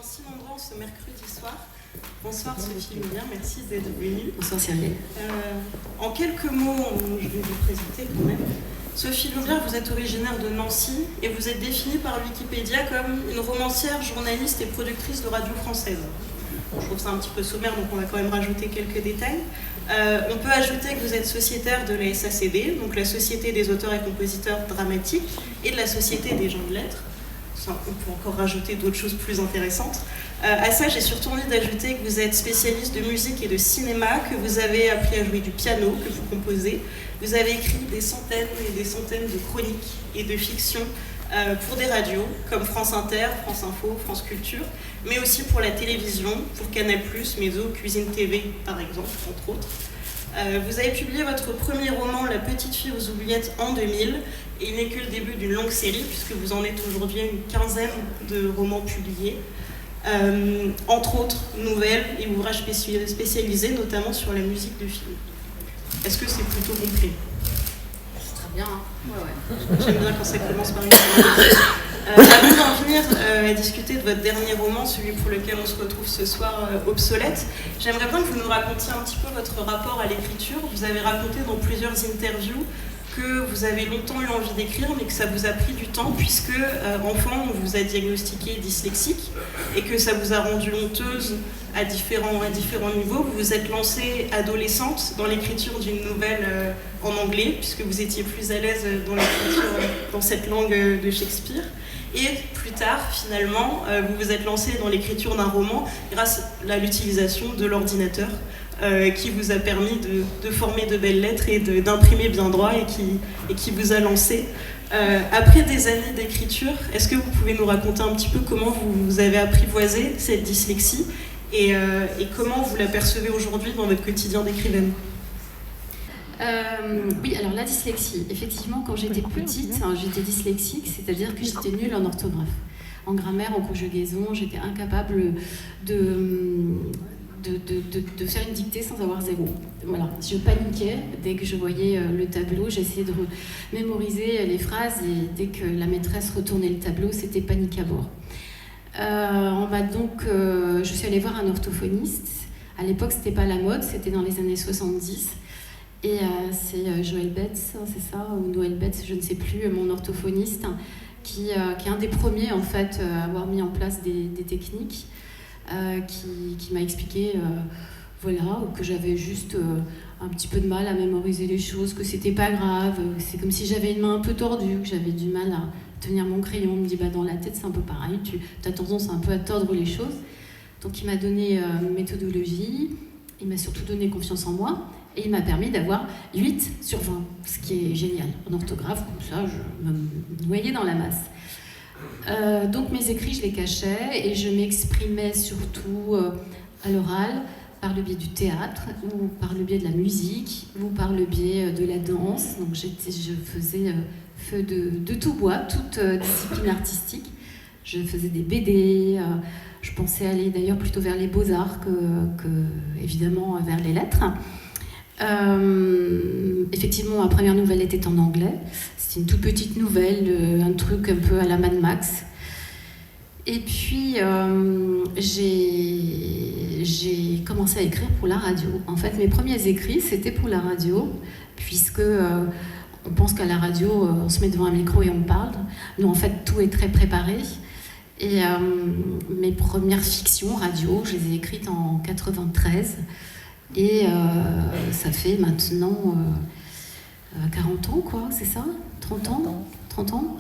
si nombreux ce mercredi soir. Bonsoir Sophie Louvière, merci d'être venue. Bonsoir Cyril. En quelques mots, je vais vous présenter quand même. Sophie Louvière, vous êtes originaire de Nancy et vous êtes définie par Wikipédia comme une romancière, journaliste et productrice de radio française. Bon, je trouve ça un petit peu sommaire, donc on va quand même rajouter quelques détails. On peut ajouter que vous êtes sociétaire de la SACD, donc la Société des auteurs et compositeurs dramatiques, et de la Société des gens de lettres. On peut encore rajouter d'autres choses plus intéressantes. À ça, j'ai surtout envie d'ajouter que vous êtes spécialiste de musique et de cinéma, que vous avez appris à jouer du piano, que vous composez. Vous avez écrit des centaines et des centaines de chroniques et de fictions pour des radios comme France Inter, France Info, France Culture, mais aussi pour la télévision, pour Canal+, Mezzo, Cuisine TV par exemple, entre autres. Vous avez publié votre premier roman, La petite fille aux oubliettes, en 2000, et il n'est que le début d'une longue série, puisque vous en êtes aujourd'hui à une quinzaine de romans publiés, entre autres nouvelles et ouvrages spécialisés, notamment sur la musique de film. Est-ce que c'est plutôt complet ? C'est très bien, hein. Ouais. J'aime bien quand ça commence par une avant d'en venir à discuter de votre dernier roman, celui pour lequel on se retrouve ce soir, Obsolète, j'aimerais bien que vous nous racontiez un petit peu votre rapport à l'écriture. Vous avez raconté dans plusieurs interviews que vous avez longtemps eu envie d'écrire, mais que ça vous a pris du temps, puisque enfant, on vous a diagnostiqué dyslexique, et que ça vous a rendu honteuse à différents niveaux. Vous vous êtes lancée adolescente dans l'écriture d'une nouvelle en anglais, puisque vous étiez plus à l'aise dans l'écriture dans cette langue de Shakespeare. Et plus tard, finalement, vous vous êtes lancée dans l'écriture d'un roman grâce à l'utilisation de l'ordinateur, qui vous a permis de former de belles lettres et d'imprimer bien droit, et qui vous a lancé. Après des années d'écriture, est-ce que vous pouvez nous raconter un petit peu comment vous avez apprivoisé cette dyslexie et comment vous la percevez aujourd'hui dans votre quotidien d'écrivaine ? Oui, alors la dyslexie, effectivement, quand j'étais petite, j'étais dyslexique, c'est-à-dire que j'étais nulle en orthographe. En grammaire, en conjugaison, j'étais incapable de faire une dictée sans avoir zéro. Voilà, je paniquais dès que je voyais le tableau, j'essayais de mémoriser les phrases et dès que la maîtresse retournait le tableau, c'était panique à bord. Je suis allée voir un orthophoniste. À l'époque, c'était pas la mode, c'était dans les années 70. Et c'est Joël Betts, c'est ça, ou Noël Betts, je ne sais plus, mon orthophoniste, qui est un des premiers en fait à avoir mis en place des techniques, qui m'a expliqué que j'avais juste un petit peu de mal à mémoriser les choses, que c'était pas grave, c'est comme si j'avais une main un peu tordue, que j'avais du mal à tenir mon crayon. Il me dit dans la tête c'est un peu pareil, tu as tendance un peu à tordre les choses. Donc il m'a donné une méthodologie, il m'a surtout donné confiance en moi. Et il m'a permis d'avoir 8 sur 20, ce qui est génial. En orthographe, comme ça, je me noyais dans la masse. Donc mes écrits, je les cachais et je m'exprimais surtout à l'oral, par le biais du théâtre, ou par le biais de la musique, ou par le biais de la danse. Donc je faisais feu de tout bois, toute discipline artistique. Je faisais des BD, je pensais aller d'ailleurs plutôt vers les beaux-arts que évidemment vers les lettres. Effectivement, ma première nouvelle était en anglais. C'était une toute petite nouvelle, un truc un peu à la Mad Max. Et puis, j'ai commencé à écrire pour la radio. En fait, mes premiers écrits, c'était pour la radio, puisque on pense qu'à la radio, on se met devant un micro et on parle. Non, en fait, tout est très préparé. Et mes premières fictions radio, je les ai écrites en 93. Et ça fait maintenant 40 ans, quoi, c'est ça ? 30 ans ? 30 ans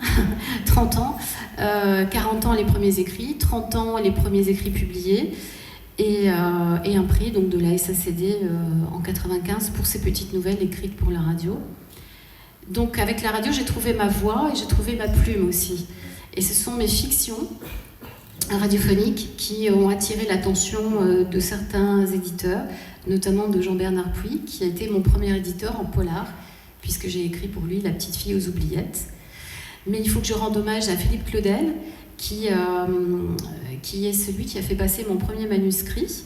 30 ans. 40 ans les premiers écrits, 30 ans les premiers écrits publiés, et un prix donc, de la SACD en 95 pour ces petites nouvelles écrites pour la radio. Donc avec la radio, j'ai trouvé ma voix et j'ai trouvé ma plume aussi. Et ce sont mes fictions radiophoniques qui ont attiré l'attention de certains éditeurs, notamment de Jean-Bernard Puy, qui a été mon premier éditeur en polar, puisque j'ai écrit pour lui La petite fille aux oubliettes. Mais il faut que je rende hommage à Philippe Claudel, qui est celui qui a fait passer mon premier manuscrit,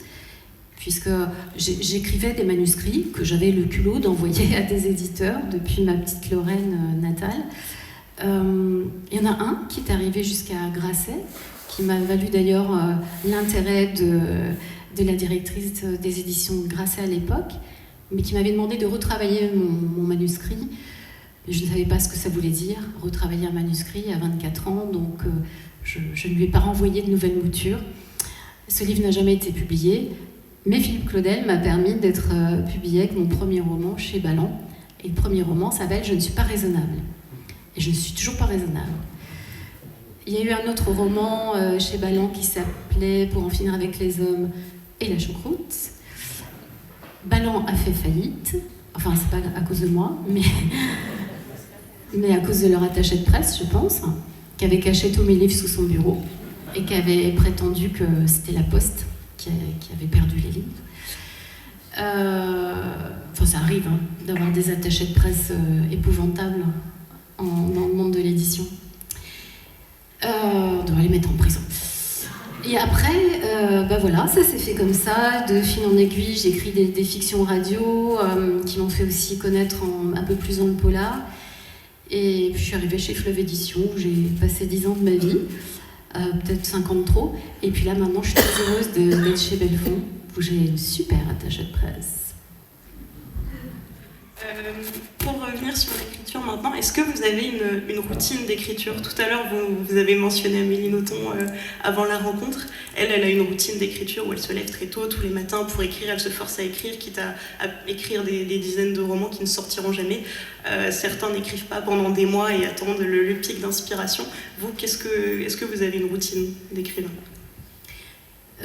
puisque j'écrivais des manuscrits que j'avais le culot d'envoyer à des éditeurs depuis ma petite Lorraine natale. Il y en a un qui est arrivé jusqu'à Grasset, qui m'a valu d'ailleurs l'intérêt de la directrice des éditions Grasset à l'époque, mais qui m'avait demandé de retravailler mon manuscrit. Je ne savais pas ce que ça voulait dire, retravailler un manuscrit à 24 ans, donc je ne lui ai pas renvoyé de nouvelles moutures. Ce livre n'a jamais été publié, mais Philippe Claudel m'a permis d'être publié avec mon premier roman chez Ballant. Et le premier roman s'appelle « Je ne suis pas raisonnable ». Et je ne suis toujours pas raisonnable. Il y a eu un autre roman chez Ballant qui s'appelait « Pour en finir avec les hommes et la choucroute ». Ballant a fait faillite, enfin c'est pas à cause de moi, mais à cause de leur attaché de presse, je pense, qui avait caché tous mes livres sous son bureau et qui avait prétendu que c'était la Poste qui avait perdu les livres. Enfin, ça arrive d'avoir des attachés de presse épouvantables dans le monde de l'édition. On devrait les mettre en prison. Et après, voilà, ça s'est fait comme ça, de fil en aiguille. J'écris des fictions radio qui m'ont fait aussi connaître un peu plus dans le polar. Et puis je suis arrivée chez Fleuve Édition, où j'ai passé 10 ans de ma vie, peut-être 5 ans de trop. Et puis là, maintenant, je suis très heureuse d'être chez Belfond, où j'ai une super attachée de presse. Pour revenir sur l'écriture maintenant, est-ce que vous avez une routine d'écriture? Tout à l'heure, vous avez mentionné Amélie Nothomb avant la rencontre. Elle a une routine d'écriture où elle se lève très tôt, tous les matins, pour écrire. Elle se force à écrire, quitte à écrire des dizaines de romans qui ne sortiront jamais. Certains n'écrivent pas pendant des mois et attendent le pic d'inspiration. Vous, est-ce que vous avez une routine d'écrivain?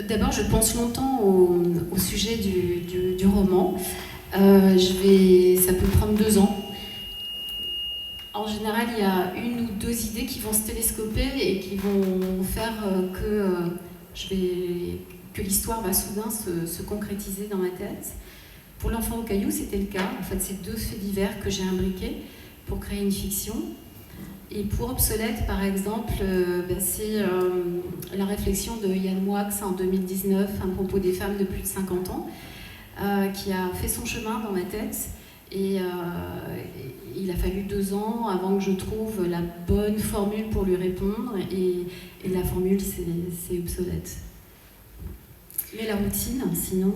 D'abord, je pense longtemps au sujet du roman. Ça peut prendre 2 ans. En général, il y a 1 ou 2 idées qui vont se télescoper et qui vont faire que l'histoire va soudain se concrétiser dans ma tête. Pour L'Enfant au caillou, c'était le cas. En fait, c'est 2 faits divers que j'ai imbriqués pour créer une fiction. Et pour Obsolète, par exemple, c'est la réflexion de Yann Moix en 2019 à propos des femmes de plus de 50 ans. Qui a fait son chemin dans ma tête et il a fallu 2 ans avant que je trouve la bonne formule pour lui répondre et la formule c'est Obsolète. Mais la routine, sinon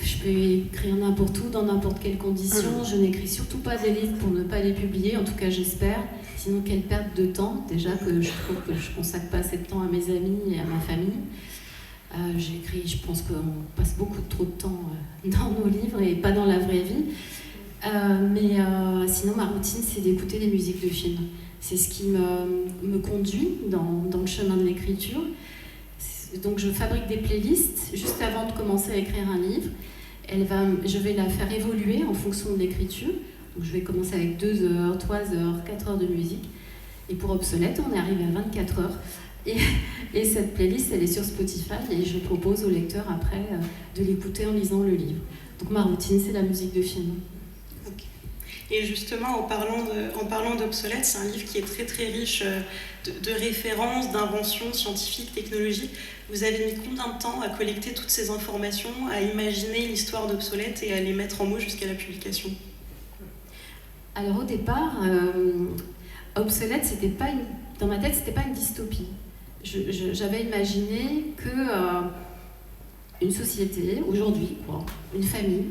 je peux écrire n'importe où, dans n'importe quelle condition. Je n'écris surtout pas des livres pour ne pas les publier, en tout cas j'espère, sinon quelle perte de temps, déjà que je trouve que je consacre pas assez de temps à mes amis et à ma famille. J'écris, je pense qu'on passe beaucoup trop de temps dans nos livres et pas dans la vraie vie. Sinon, ma routine, c'est d'écouter des musiques de films. C'est ce qui me conduit dans le chemin de l'écriture. Donc, je fabrique des playlists juste avant de commencer à écrire un livre. Je vais la faire évoluer en fonction de l'écriture. Donc, je vais commencer avec 2 heures, 3 heures, 4 heures de musique. Et pour Obsolète, on est arrivé à 24 heures. Et cette playlist, elle est sur Spotify et je propose au lecteur après de l'écouter en lisant le livre. Donc ma routine, c'est la musique de film. Okay. Et justement, en parlant d'Obsolète, c'est un livre qui est très très riche de références, d'inventions scientifiques, technologiques. Vous avez mis combien de temps à collecter toutes ces informations, à imaginer l'histoire d'Obsolète et à les mettre en mots jusqu'à la publication? Alors au départ, Obsolète, dans ma tête, c'était pas une dystopie. J'avais imaginé une société, aujourd'hui, une famille,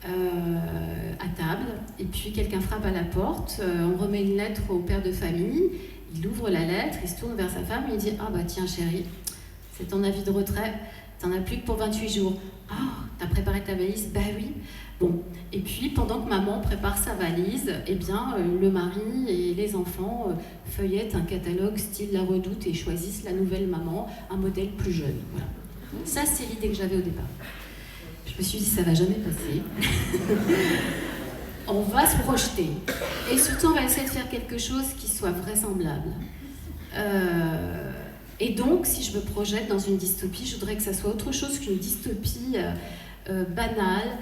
à table, et puis quelqu'un frappe à la porte, on remet une lettre au père de famille, il ouvre la lettre, il se tourne vers sa femme et il dit « Ah bah tiens chérie, c'est ton avis de retrait, t'en as plus que pour 28 jours. Ah, t'as préparé ta valise? Bah oui. » Bon, et puis pendant que maman prépare sa valise, eh bien, le mari et les enfants feuillettent un catalogue style La Redoute et choisissent la nouvelle maman, un modèle plus jeune. Voilà. Ça, c'est l'idée que j'avais au départ. Je me suis dit, ça va jamais passer. On va se projeter. Et surtout, on va essayer de faire quelque chose qui soit vraisemblable. Et donc, si je me projette dans une dystopie, je voudrais que ça soit autre chose qu'une dystopie banale,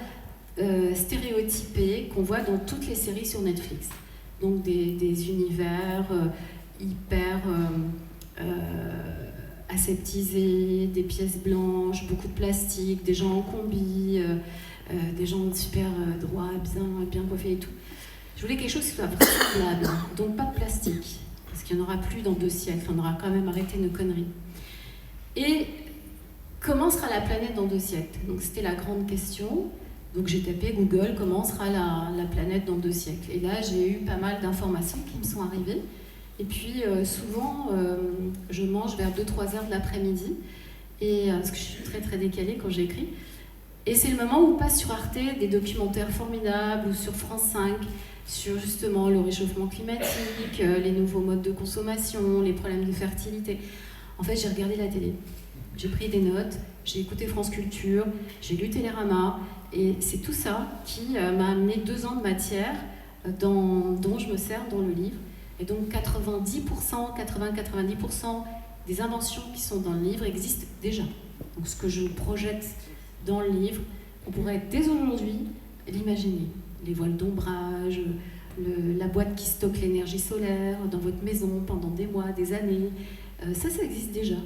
stéréotypés qu'on voit dans toutes les séries sur Netflix. Donc des univers hyper aseptisés, des pièces blanches, beaucoup de plastique, des gens en combi, des gens super droits, bien coiffés et tout. Je voulais quelque chose qui soit vraisemblable, donc pas de plastique. parce qu'il n'y en aura plus dans 2 siècles, on aura quand même arrêté nos conneries. Et comment sera la planète dans 2 siècles? Donc c'était la grande question. Donc j'ai tapé Google, comment sera la planète dans 2 siècles? Et là j'ai eu pas mal d'informations qui me sont arrivées. Et puis souvent je mange vers 2-3 heures de l'après-midi, et parce que je suis très très décalée quand j'écris. Et c'est le moment où passe sur Arte des documentaires formidables, ou sur France 5, sur justement le réchauffement climatique, les nouveaux modes de consommation, les problèmes de fertilité. En fait, j'ai regardé la télé, j'ai pris des notes, j'ai écouté France Culture, j'ai lu Télérama, et c'est tout ça qui m'a amené 2 ans de matière dont je me sers dans le livre. Et donc 80-90% des inventions qui sont dans le livre existent déjà. Donc ce que je projette dans le livre, on pourrait dès aujourd'hui l'imaginer. Les voiles d'ombrage, la boîte qui stocke l'énergie solaire dans votre maison pendant des mois, des années, ça existe déjà.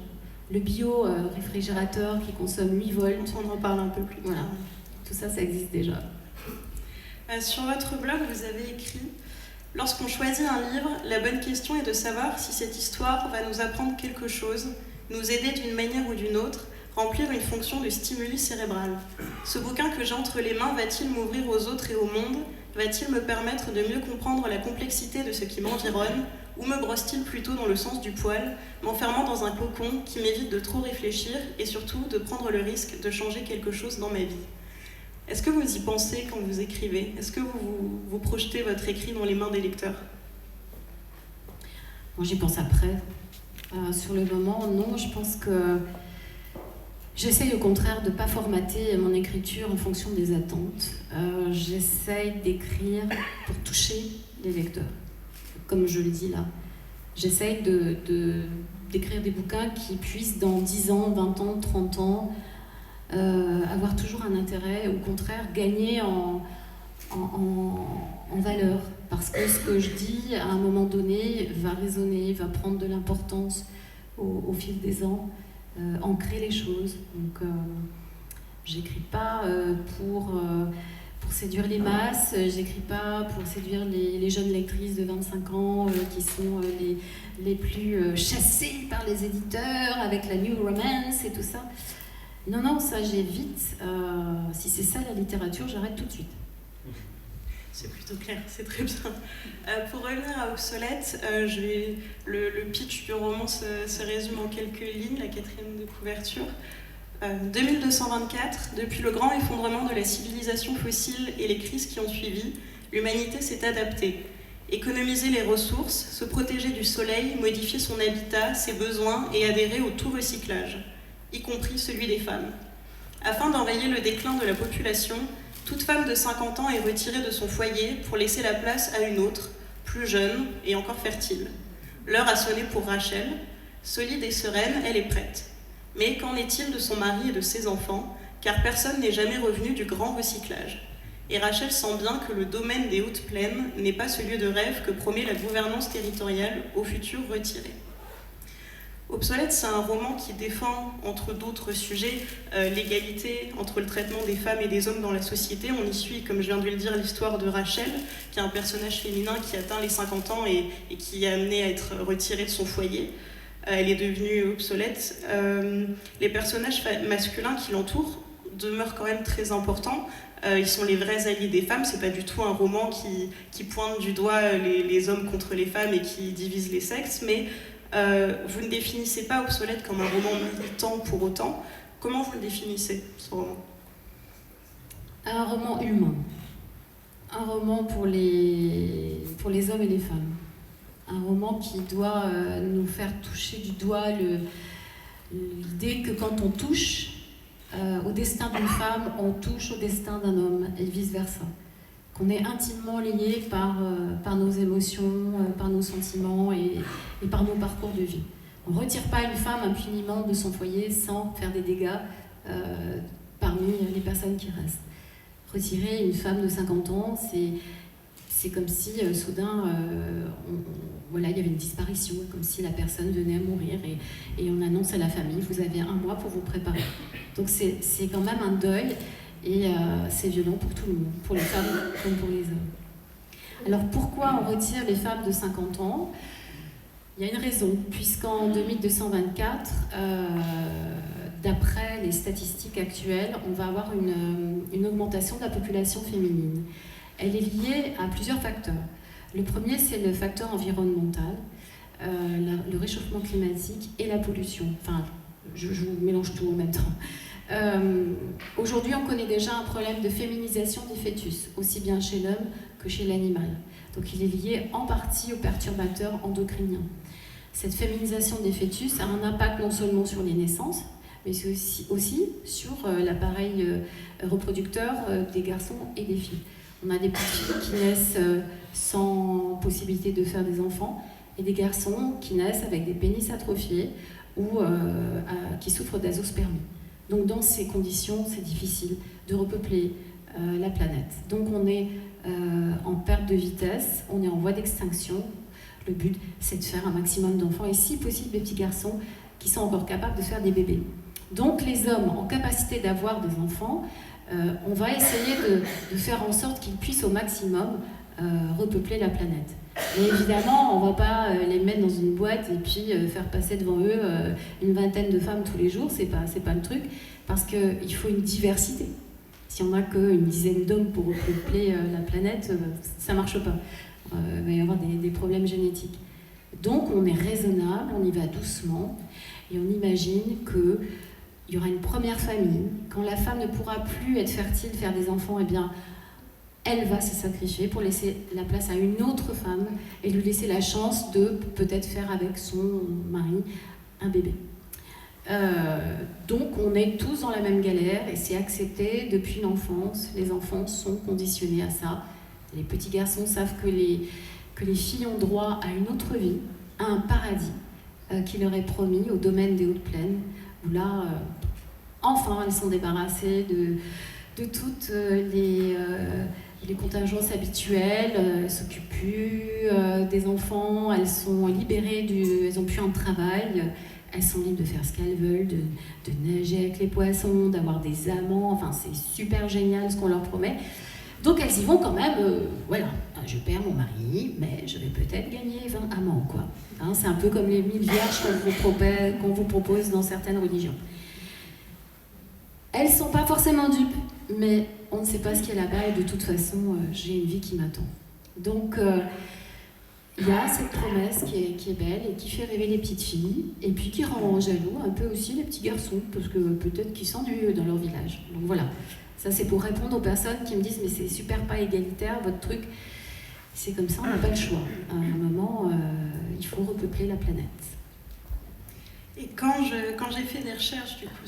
Le bio-réfrigérateur qui consomme 8 volts. On en parle un peu plus tard. Voilà. Tout ça existe déjà. Sur votre blog, vous avez écrit « Lorsqu'on choisit un livre, la bonne question est de savoir si cette histoire va nous apprendre quelque chose, nous aider d'une manière ou d'une autre, remplir une fonction de stimuli cérébral. Ce bouquin que j'ai entre les mains va-t-il m'ouvrir aux autres et au monde? Va-t-il me permettre de mieux comprendre la complexité de ce qui m'environne? Ou me brosse-t-il plutôt dans le sens du poil, m'enfermant dans un cocon qui m'évite de trop réfléchir et surtout de prendre le risque de changer quelque chose dans ma vie ?» Est-ce que vous y pensez quand vous écrivez? Est-ce que vous projetez votre écrit dans les mains des lecteurs? Moi, j'y pense après. Sur le moment, non, je pense que j'essaye au contraire de ne pas formater mon écriture en fonction des attentes. J'essaye d'écrire pour toucher les lecteurs, comme je le dis là. J'essaye d'écrire des bouquins qui puissent dans 10 ans, 20 ans, 30 ans, avoir toujours un intérêt, au contraire, gagner en valeur. Parce que ce que je dis, à un moment donné, va résonner, va prendre de l'importance au fil des ans, ancrer les choses. Donc, j'écris pas pour séduire les masses, j'écris pas pour séduire les jeunes lectrices de 25 ans qui sont les plus chassées par les éditeurs avec la new romance et tout ça. Non, ça j'évite. Si c'est ça la littérature, j'arrête tout de suite. C'est plutôt clair, c'est très bien. Pour revenir à Obsolète, le pitch du roman se résume en quelques lignes, la 4e de couverture. 2224, depuis le grand effondrement de la civilisation fossile et les crises qui ont suivi, l'humanité s'est adaptée. Économiser les ressources, se protéger du soleil, modifier son habitat, ses besoins et adhérer au tout recyclage, y compris celui des femmes. Afin d'enrayer le déclin de la population, toute femme de 50 ans est retirée de son foyer pour laisser la place à une autre, plus jeune et encore fertile. L'heure a sonné pour Rachel. Solide et sereine, elle est prête. Mais qu'en est-il de son mari et de ses enfants, car personne n'est jamais revenu du grand recyclage. Et Rachel sent bien que le domaine des hautes plaines n'est pas ce lieu de rêve que promet la gouvernance territoriale au futur retiré. Obsolète, c'est un roman qui défend, entre d'autres sujets, l'égalité entre le traitement des femmes et des hommes dans la société. On y suit, comme je viens de le dire, l'histoire de Rachel, qui est un personnage féminin qui atteint les 50 ans et qui est amené à être retiré de son foyer. Elle est devenue obsolète. Les personnages masculins qui l'entourent demeurent quand même très importants. Ils sont les vrais alliés des femmes. C'est pas du tout un roman qui pointe du doigt les hommes contre les femmes et qui divise les sexes, mais vous ne définissez pas Obsolète comme un roman militant pour autant. Comment vous le définissez, ce roman? Un roman humain. Un roman pour les hommes et les femmes. Un roman qui doit nous faire toucher du doigt l'idée que quand on touche au destin d'une femme, on touche au destin d'un homme, et vice-versa. Qu'on est intimement liés par nos émotions, par nos sentiments et par nos parcours de vie. On ne retire pas une femme impunément de son foyer sans faire des dégâts parmi les personnes qui restent. Retirer une femme de 50 ans, c'est comme si soudain, il y avait une disparition, comme si la personne venait à mourir et on annonce à la famille, vous avez 1 mois pour vous préparer. Donc c'est quand même un deuil et c'est violent pour tout le monde, pour les femmes comme pour les hommes. Alors pourquoi on retire les femmes de 50 ans? Il y a une raison, puisqu'en 2224, d'après les statistiques actuelles, on va avoir une augmentation de la population féminine. Elle est liée à plusieurs facteurs. Le premier, c'est le facteur environnemental, le réchauffement climatique et la pollution. Enfin, je vous mélange tout en même temps. Aujourd'hui, on connaît déjà un problème de féminisation des fœtus, aussi bien chez l'homme que chez l'animal. Donc il est lié en partie aux perturbateurs endocriniens. Cette féminisation des fœtus a un impact non seulement sur les naissances, mais c'est aussi sur l'appareil reproducteur des garçons et des filles. On a des petites filles qui naissent sans possibilité de faire des enfants, et des garçons qui naissent avec des pénis atrophiés ou qui souffrent d'azoospermie. Donc dans ces conditions, c'est difficile de repeupler la planète. Donc on est en perte de vitesse, on est en voie d'extinction. Le but, c'est de faire un maximum d'enfants, et si possible, des petits garçons qui sont encore capables de faire des bébés. Donc les hommes en capacité d'avoir des enfants, on va essayer de faire en sorte qu'ils puissent au maximum repeupler la planète. Et évidemment, on ne va pas les mettre dans une boîte et puis faire passer devant eux une vingtaine de femmes tous les jours, c'est pas le truc, parce qu'il faut une diversité. Si on n'a qu'une dizaine d'hommes pour repeupler la planète, ça ne marche pas. Il va y avoir des problèmes génétiques. Donc on est raisonnable, on y va doucement, et on imagine qu'il y aura une première famille. Quand la femme ne pourra plus être fertile, faire des enfants, eh bien, elle va se sacrifier pour laisser la place à une autre femme et lui laisser la chance de peut-être faire avec son mari un bébé. Donc on est tous dans la même galère, et c'est accepté depuis l'enfance. Les enfants sont conditionnés à ça. Les petits garçons savent que les filles ont droit à une autre vie, à un paradis qui leur est promis au domaine des Hautes Plaines, où là, enfin, elles sont débarrassées de toutes les contingences habituelles, elles ne s'occupent plus des enfants, elles sont libérées, elles n'ont plus un travail, elles sont libres de faire ce qu'elles veulent, de nager avec les poissons, d'avoir des amants, enfin c'est super génial ce qu'on leur promet. Donc elles y vont quand même, voilà, je perds mon mari, mais je vais peut-être gagner 20 amants, quoi. Hein, c'est un peu comme les 1000 vierges qu'on vous propose dans certaines religions. Elles ne sont pas forcément dupes, mais on ne sait pas ce qu'il y a là-bas, et de toute façon, j'ai une vie qui m'attend. Donc, il y a cette promesse qui est belle et qui fait rêver les petites filles, et puis qui rend jaloux un peu aussi les petits garçons, parce que peut-être qu'ils s'ennuient dans leur village. Donc voilà. Ça, c'est pour répondre aux personnes qui me disent « mais c'est super pas égalitaire, votre truc ». C'est comme ça, on n'a pas le choix. À un moment, il faut repeupler la planète. Et quand j'ai fait des recherches du coup,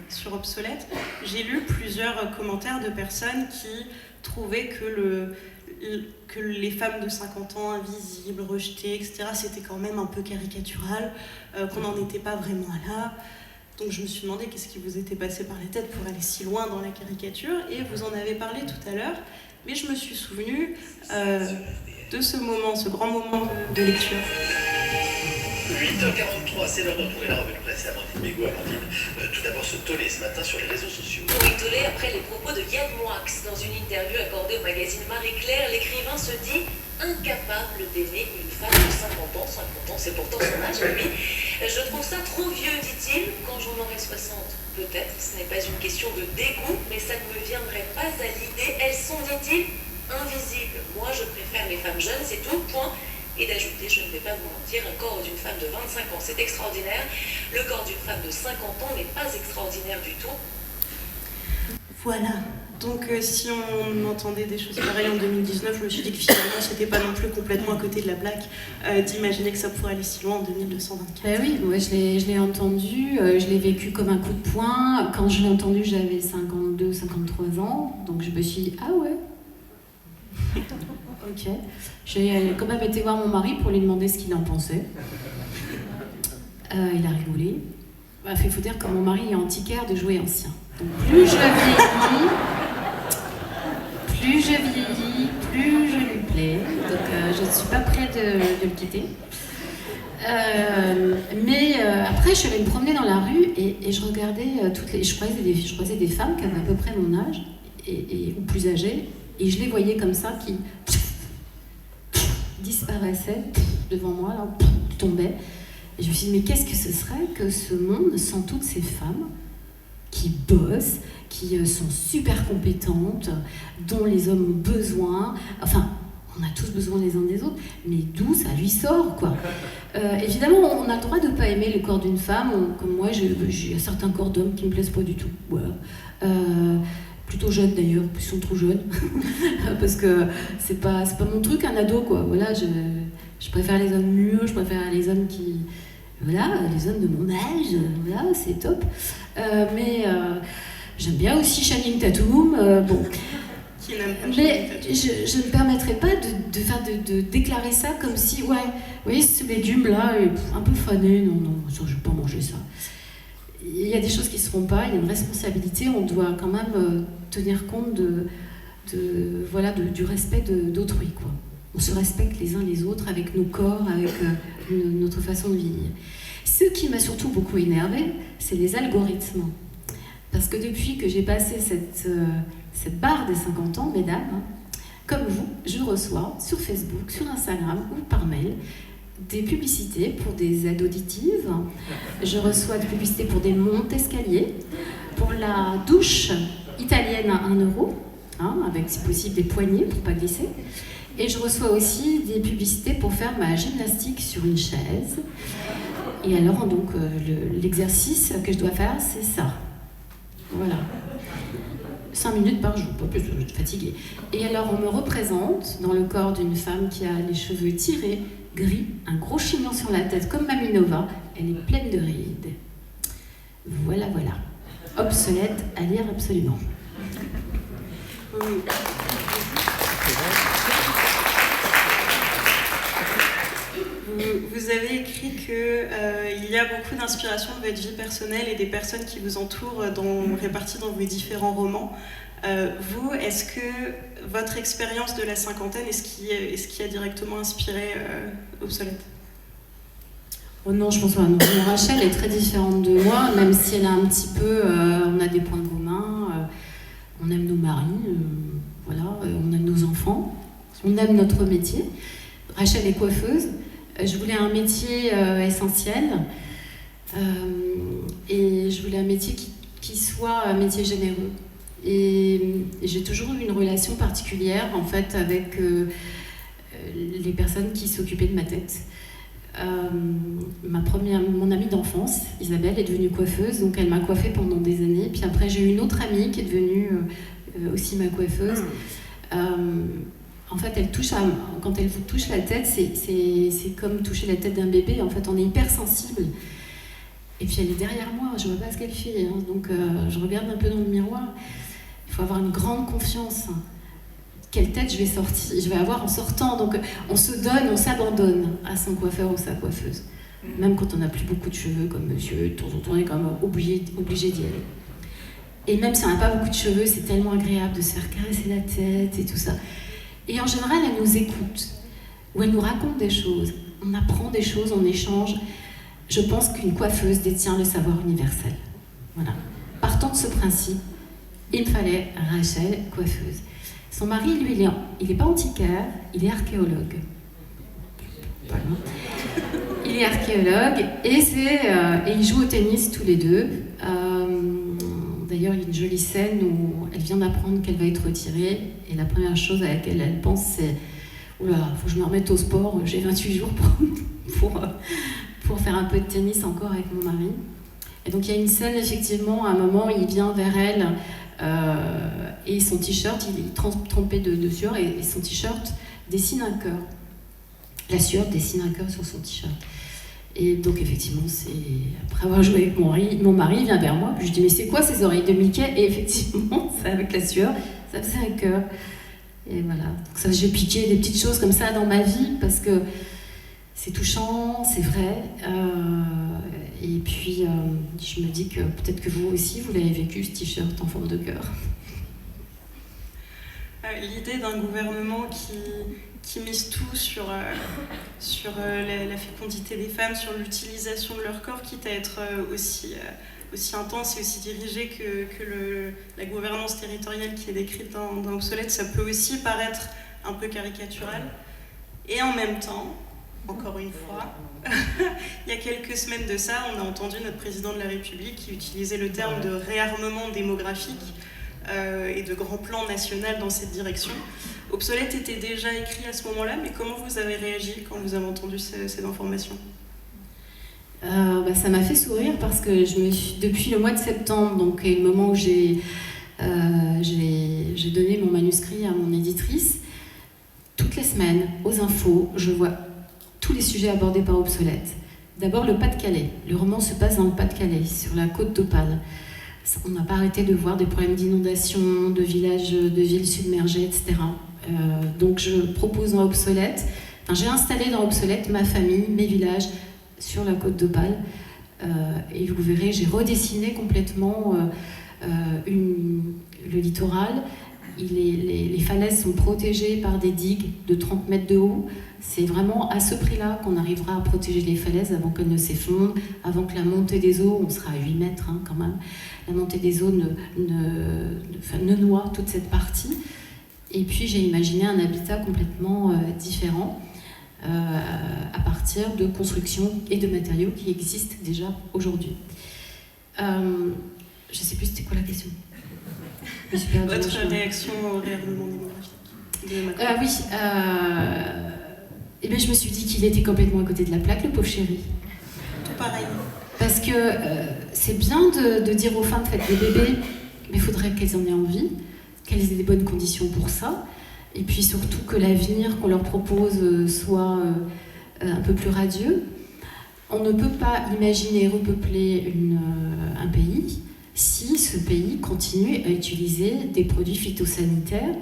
sur Obsolète, j'ai lu plusieurs commentaires de personnes qui trouvaient que les femmes de 50 ans, invisibles, rejetées, etc., c'était quand même un peu caricatural, qu'on n'en était pas vraiment là. Donc je me suis demandé qu'est-ce qui vous était passé par la tête pour aller si loin dans la caricature, et vous en avez parlé tout à l'heure, mais je me suis souvenue de ce moment, ce grand moment de lecture. 8h43, c'est l'heure de retrouver la revue de presse. Amandine Bégaud. Amandine, tout d'abord ce tollé ce matin sur les réseaux sociaux. Oui, tollé après les propos de Yann Moix. Dans une interview accordée au magazine Marie-Claire, l'écrivain se dit incapable d'aimer une femme de 50 ans. 50 ans, c'est pourtant son âge, lui. Je trouve ça trop vieux, dit-il. Quand j'en aurai 60, peut-être. Ce n'est pas une question de dégoût, mais ça ne me viendrait pas à l'idée. Elles sont, dit-il, invisibles. Moi, je préfère les femmes jeunes, c'est tout, point. Et d'ajouter, je ne vais pas vous mentir, un corps d'une femme de 25 ans, c'est extraordinaire. Le corps d'une femme de 50 ans n'est pas extraordinaire du tout. Voilà. Donc si on entendait des choses pareilles en 2019, je me suis dit que finalement, c'était pas non plus complètement à côté de la plaque d'imaginer que ça pourrait aller si loin en 2224. Ben oui, ouais, je l'ai entendu, je l'ai vécu comme un coup de poing. Quand je l'ai entendu, j'avais 52, 53 ans, donc je me suis dit, ah ouais. Ok. J'ai quand même été voir mon mari pour lui demander ce qu'il en pensait. Il a rigolé. Il faut dire que mon mari est antiquaire de jouets anciens. Donc plus je vieillis, plus je lui plais. Donc je ne suis pas prête de le quitter. Mais après, je suis allée me promener dans la rue et je regardais je croisais des femmes qui avaient à peu près mon âge ou plus âgées, et je les voyais comme ça qui disparaissait devant moi, là, tombait. Et je me suis dit, mais qu'est-ce que ce serait que ce monde sans toutes ces femmes qui bossent, qui sont super compétentes, dont les hommes ont besoin, enfin, on a tous besoin les uns des autres, mais d'où ça lui sort, quoi. Évidemment, on a le droit de ne pas aimer le corps d'une femme. Comme moi, j'ai certains corps d'hommes qui ne me plaisent pas du tout. Voilà. Plutôt jeunes d'ailleurs, ils sont trop jeunes. Parce que c'est pas mon truc, un ado, quoi. Voilà, je préfère les hommes mûrs, je préfère les hommes qui... Voilà, les hommes de mon âge, voilà, c'est top. Mais j'aime bien aussi Channing Tatum, bon... Mais je ne permettrai pas de déclarer ça comme si, ouais, vous voyez ce légume-là est un peu fané, non, je ne vais pas manger ça. Il y a des choses qui ne se font pas, il y a une responsabilité, on doit quand même tenir compte du respect d'autrui, quoi. On se respecte les uns les autres avec nos corps, avec notre façon de vivre. Ce qui m'a surtout beaucoup énervée, c'est les algorithmes. Parce que depuis que j'ai passé cette barre des 50 ans, mesdames, comme vous, je reçois sur Facebook, sur Instagram ou par mail des publicités pour des aides auditives. Je reçois des publicités pour des montes-escaliers, pour la douche italienne à 1 €, avec si possible des poignées pour ne pas glisser. Et je reçois aussi des publicités pour faire ma gymnastique sur une chaise. Et alors, donc, l'exercice que je dois faire, c'est ça. Voilà. 5 minutes par jour, pas plus, je suis fatiguée. Et alors, on me représente dans le corps d'une femme qui a les cheveux tirés, gris, un gros chignon sur la tête comme Mamie Nova. Elle est pleine de rides. Voilà. Obsolète à lire absolument. Oui. Vous avez écrit qu'il y a beaucoup d'inspiration de votre vie personnelle et des personnes qui vous entourent réparties dans vos différents romans. Vous, est-ce que votre expérience de la cinquantaine, est-ce qui a directement inspiré Obsolète ? Oh non, je pense pas. Non. Rachel est très différente de moi, même si elle a un petit peu... on a des points communs, on aime nos maris, on aime nos enfants, on aime notre métier. Rachel est coiffeuse. Je voulais un métier essentiel et je voulais un métier qui soit un métier généreux. Et j'ai toujours eu une relation particulière en fait avec les personnes qui s'occupaient de ma tête. Mon amie d'enfance, Isabelle, est devenue coiffeuse, donc elle m'a coiffée pendant des années. Puis après, j'ai eu une autre amie qui est devenue aussi ma coiffeuse. En fait, quand elle vous touche la tête, c'est comme toucher la tête d'un bébé. En fait, on est hyper sensible. Et puis elle est derrière moi, je ne vois pas ce qu'elle fait. Donc je regarde un peu dans le miroir. Il faut avoir une grande confiance. Quelle tête je vais avoir en sortant. Donc on se donne, on s'abandonne à son coiffeur ou sa coiffeuse. Même quand on n'a plus beaucoup de cheveux, comme monsieur, de temps en temps, on est quand même obligé d'y aller. Et même si on n'a pas beaucoup de cheveux, c'est tellement agréable de se faire caresser la tête et tout ça. Et en général, elle nous écoute, ou elle nous raconte des choses, on apprend des choses, on échange. Je pense qu'une coiffeuse détient le savoir universel. Voilà. Partant de ce principe, il me fallait Rachel, coiffeuse. Son mari, lui, il n'est pas antiquaire, il est archéologue. Voilà. Il est archéologue et ils jouent au tennis tous les deux. D'ailleurs, il y a une jolie scène où elle vient d'apprendre qu'elle va être retirée et la première chose à laquelle elle pense, c'est « Oula, il faut que je me remette au sport, j'ai 28 jours pour faire un peu de tennis encore avec mon mari. » Et donc il y a une scène, effectivement, à un moment, il vient vers elle et son t-shirt, il est trempé de sueur et son t-shirt dessine un cœur. La sueur dessine un cœur sur son t-shirt. Et donc effectivement, après avoir joué avec mon mari, il vient vers moi, puis je dis mais c'est quoi ces oreilles de Mickey? Et effectivement, c'est avec la sueur, ça faisait un cœur. Et voilà, donc ça, j'ai piqué des petites choses comme ça dans ma vie parce que c'est touchant, c'est vrai. Et puis je me dis que peut-être que vous aussi, vous l'avez vécu, ce t-shirt en forme de cœur. L'idée d'un gouvernement qui mise tout sur la fécondité des femmes, sur l'utilisation de leur corps, quitte à être aussi intense et aussi dirigée que la gouvernance territoriale qui est décrite dans Obsolète, ça peut aussi paraître un peu caricatural. Et en même temps, encore une fois, il y a quelques semaines de ça, on a entendu notre président de la République qui utilisait le terme de réarmement démographique et de grand plan national dans cette direction. Obsolète était déjà écrit à ce moment-là, mais comment vous avez réagi quand vous avez entendu cette information ? Ça m'a fait sourire parce que depuis le mois de septembre, donc le moment où j'ai donné mon manuscrit à mon éditrice, toutes les semaines, aux infos, je vois tous les sujets abordés par Obsolète. D'abord le Pas-de-Calais. Le roman se passe dans le Pas-de-Calais, sur la côte d'Opale. On n'a pas arrêté de voir des problèmes d'inondation, de villages, de villes submergées, etc. Donc je propose dans Obsolète, j'ai installé dans Obsolète ma famille, mes villages sur la côte d'Opale. Et vous verrez, j'ai redessiné complètement le littoral. Les falaises sont protégées par des digues de 30 mètres de haut. C'est vraiment à ce prix-là qu'on arrivera à protéger les falaises avant qu'elles ne s'effondrent, avant que la montée des eaux, on sera à 8 mètres quand même, la montée des eaux ne noie toute cette partie. Et puis j'ai imaginé un habitat complètement différent à partir de constructions et de matériaux qui existent déjà aujourd'hui. Je ne sais plus c'était quoi la question. Votre réaction au réarmement démographique de Macron. Et bien je me suis dit qu'il était complètement à côté de la plaque, le pauvre chéri. Tout pareil. Parce que c'est bien de dire aux femmes faites des bébés, mais il faudrait qu'elles en aient envie, qu'elles aient des bonnes conditions pour ça, et puis surtout que l'avenir qu'on leur propose soit un peu plus radieux. On ne peut pas imaginer repeupler un pays si ce pays continue à utiliser des produits phytosanitaires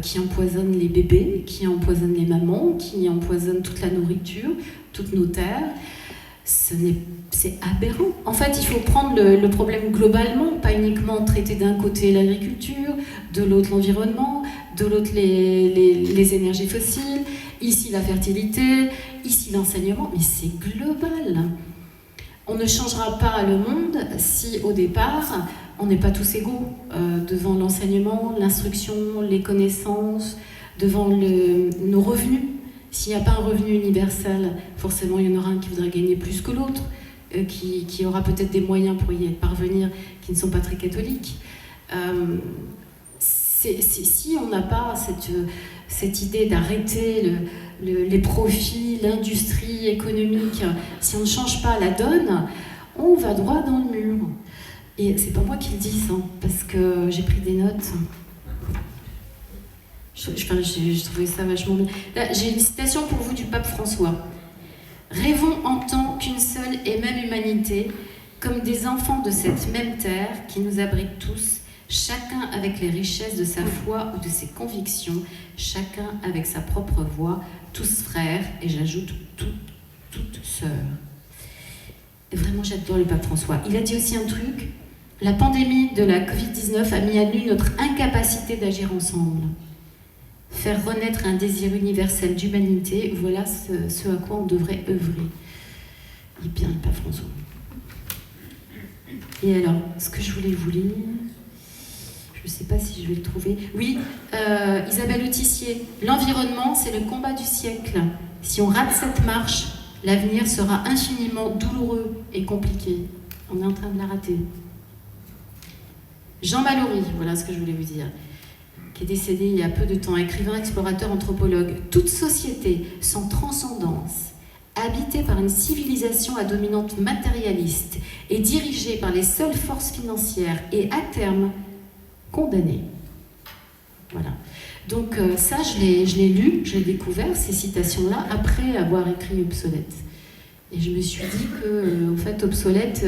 qui empoisonnent les bébés, qui empoisonnent les mamans, qui empoisonnent toute la nourriture, toutes nos terres. C'est aberrant. En fait, il faut prendre le problème globalement, pas uniquement traiter d'un côté l'agriculture, de l'autre l'environnement, de l'autre les énergies fossiles, ici la fertilité, ici l'enseignement, mais c'est global. On ne changera pas le monde si, au départ, on n'est pas tous égaux devant l'enseignement, l'instruction, les connaissances, devant nos revenus. S'il n'y a pas un revenu universel, forcément il y en aura un qui voudra gagner plus que l'autre, qui aura peut-être des moyens pour y parvenir, qui ne sont pas très catholiques. Si on n'a pas cette idée d'arrêter les profits, l'industrie économique, si on ne change pas la donne, on va droit dans le mur. Et c'est pas moi qui le dis, ça, parce que j'ai pris des notes. J'ai trouvé ça vachement bien. Là, j'ai une citation pour vous du pape François. « Rêvons en tant qu'une seule et même humanité, comme des enfants de cette même terre qui nous abrite tous, chacun avec les richesses de sa foi ou de ses convictions, chacun avec sa propre voix, tous frères, et j'ajoute toutes sœurs. » Vraiment, j'adore le pape François. Il a dit aussi un truc, la pandémie de la Covid-19 a mis à nu notre incapacité d'agir ensemble. Faire renaître un désir universel d'humanité, voilà ce à quoi on devrait œuvrer. Il est bien, le pape François. Et alors, ce que je voulais vous lire... Je ne sais pas si je vais le trouver. Oui, Isabelle Autissier. L'environnement, c'est le combat du siècle. Si on rate cette marche, l'avenir sera infiniment douloureux et compliqué. On est en train de la rater. Jean Mallory, voilà ce que je voulais vous dire, qui est décédé il y a peu de temps, écrivain, explorateur, anthropologue. Toute société sans transcendance, habitée par une civilisation à dominante matérialiste et dirigée par les seules forces financières et à terme condamnée. Voilà. Donc ça, je l'ai lu, je l'ai découvert, ces citations-là, après avoir écrit Obsolète. Et je me suis dit que, en fait, Obsolète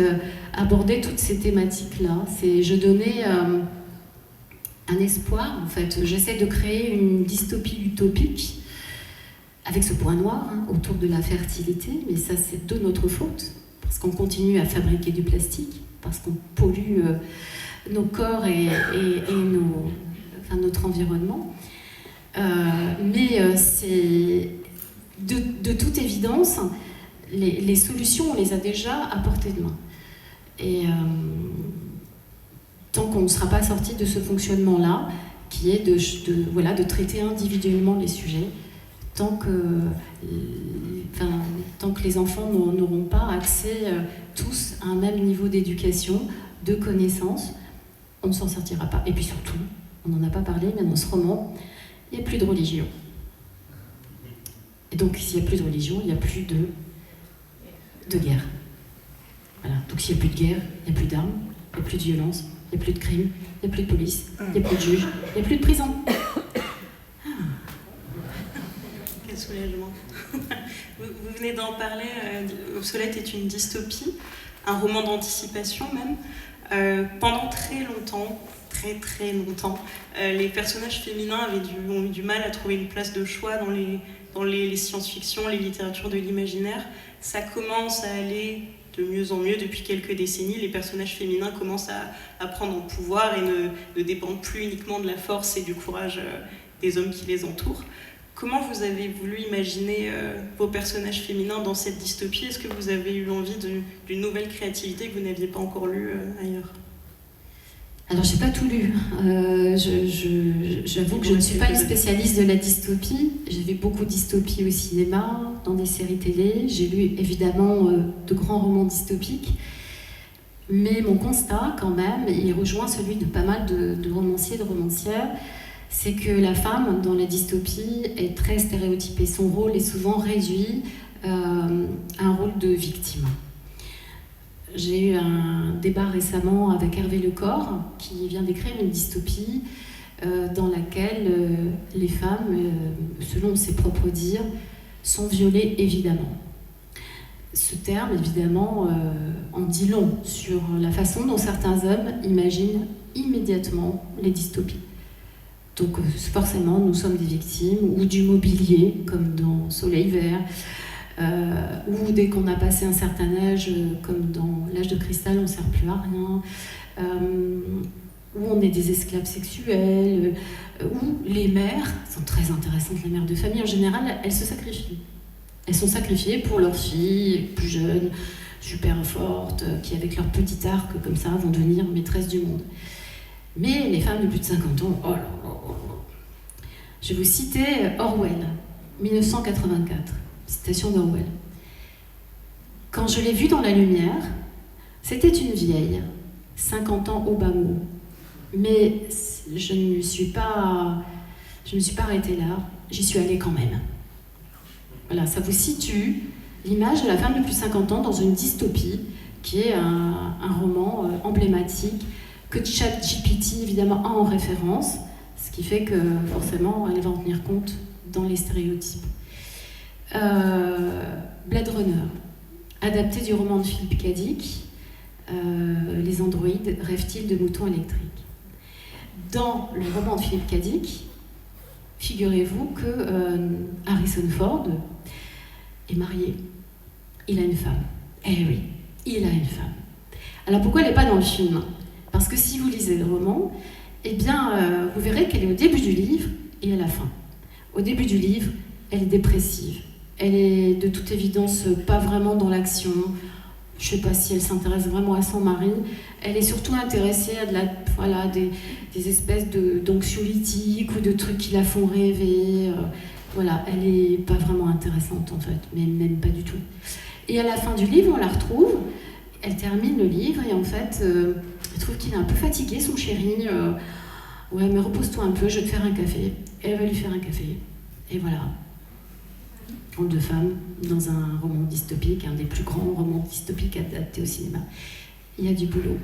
abordait toutes ces thématiques-là. Je donnais un espoir, en fait. J'essaie de créer une dystopie utopique avec ce point noir autour de la fertilité, mais ça, c'est de notre faute, parce qu'on continue à fabriquer du plastique, parce qu'on pollue nos corps et notre environnement. Mais c'est de toute évidence, les solutions, on les a déjà à portée de main. Et tant qu'on ne sera pas sorti de ce fonctionnement-là, qui est de traiter individuellement les sujets, tant que les enfants n'auront pas accès tous à un même niveau d'éducation, de connaissances, on ne s'en sortira pas. Et puis surtout, on n'en a pas parlé, mais dans ce roman, il n'y a plus de religion. Et donc, s'il n'y a plus de religion, il n'y a plus de guerre. Voilà. Donc, s'il n'y a plus de guerre, il n'y a plus d'armes, il n'y a plus de violence, il n'y a plus de crimes, il n'y a plus de police, il n'y a plus de juges, il n'y a plus de prison. Quel soulagement. Vous venez d'en parler, Obsolète est une dystopie, un roman d'anticipation même. Pendant très longtemps, très longtemps, les personnages féminins ont eu du mal à trouver une place de choix dans les science-fiction, les littératures de l'imaginaire. Ça commence à aller de mieux en mieux depuis quelques décennies. Les personnages féminins commencent à prendre en pouvoir et ne dépendent plus uniquement de la force et du courage des hommes qui les entourent. Comment vous avez voulu imaginer vos personnages féminins dans cette dystopie? Est-ce que vous avez eu envie d'une nouvelle créativité que vous n'aviez pas encore lue ailleurs? Alors, j'ai pas tout lu. J'avoue que je ne suis pas une spécialiste de la dystopie. J'ai vu beaucoup de dystopies au cinéma, dans des séries télé. J'ai lu évidemment de grands romans dystopiques. Mais mon constat, quand même, il rejoint celui de pas mal de romanciers et de romancières, c'est que la femme, dans la dystopie, est très stéréotypée. Son rôle est souvent réduit à un rôle de victime. J'ai eu un débat récemment avec Hervé Lecor, qui vient d'écrire une dystopie dans laquelle les femmes, selon ses propres dires, sont violées évidemment. Ce terme, évidemment, en dit long sur la façon dont certains hommes imaginent immédiatement les dystopies. Donc forcément, nous sommes des victimes, ou du mobilier, comme dans Soleil Vert, ou dès qu'on a passé un certain âge, comme dans L'âge de cristal, on ne sert plus à rien, où on est des esclaves sexuels, où les mères sont très intéressantes, les mères de famille en général, elles se sacrifient. Elles sont sacrifiées pour leurs filles plus jeunes, super fortes, qui avec leur petit arc comme ça vont devenir maîtresses du monde. Mais les femmes de plus de 50 ans, oh là là là là. Je vais vous citer Orwell, 1984, citation d'Orwell. Quand je l'ai vue dans la lumière, c'était une vieille, 50 ans au bas mot. Mais je ne me suis pas arrêtée là, j'y suis allée quand même. Voilà, ça vous situe l'image de la femme de plus de 50 ans dans une dystopie, qui est un roman emblématique, que ChatGPT évidemment a en référence, ce qui fait que forcément elle va en tenir compte dans les stéréotypes. Blade Runner, adapté du roman de Philip K. Dick, Les androïdes rêvent-ils de moutons électriques? Dans le roman de Philip K. Dick, figurez-vous que Harrison Ford est marié. Il a une femme. Eh oui, il a une femme. Alors pourquoi elle n'est pas dans le film? Parce que si vous lisez le roman, eh bien, vous verrez qu'elle est au début du livre et à la fin. Au début du livre, elle est dépressive. Elle est de toute évidence pas vraiment dans l'action. Je ne sais pas si elle s'intéresse vraiment à son mari. Elle est surtout intéressée à des espèces d'anxiolytiques ou de trucs qui la font rêver. Voilà, elle n'est pas vraiment intéressante en fait, mais même pas du tout. Et à la fin du livre, on la retrouve. Elle termine le livre et en fait, elle trouve qu'il est un peu fatigué, son chéri. Ouais, mais repose-toi un peu, je vais te faire un café. Et elle va lui faire un café. Et voilà. Entre deux femmes, dans un roman dystopique, un des plus grands romans dystopiques adaptés au cinéma. Il y a du boulot.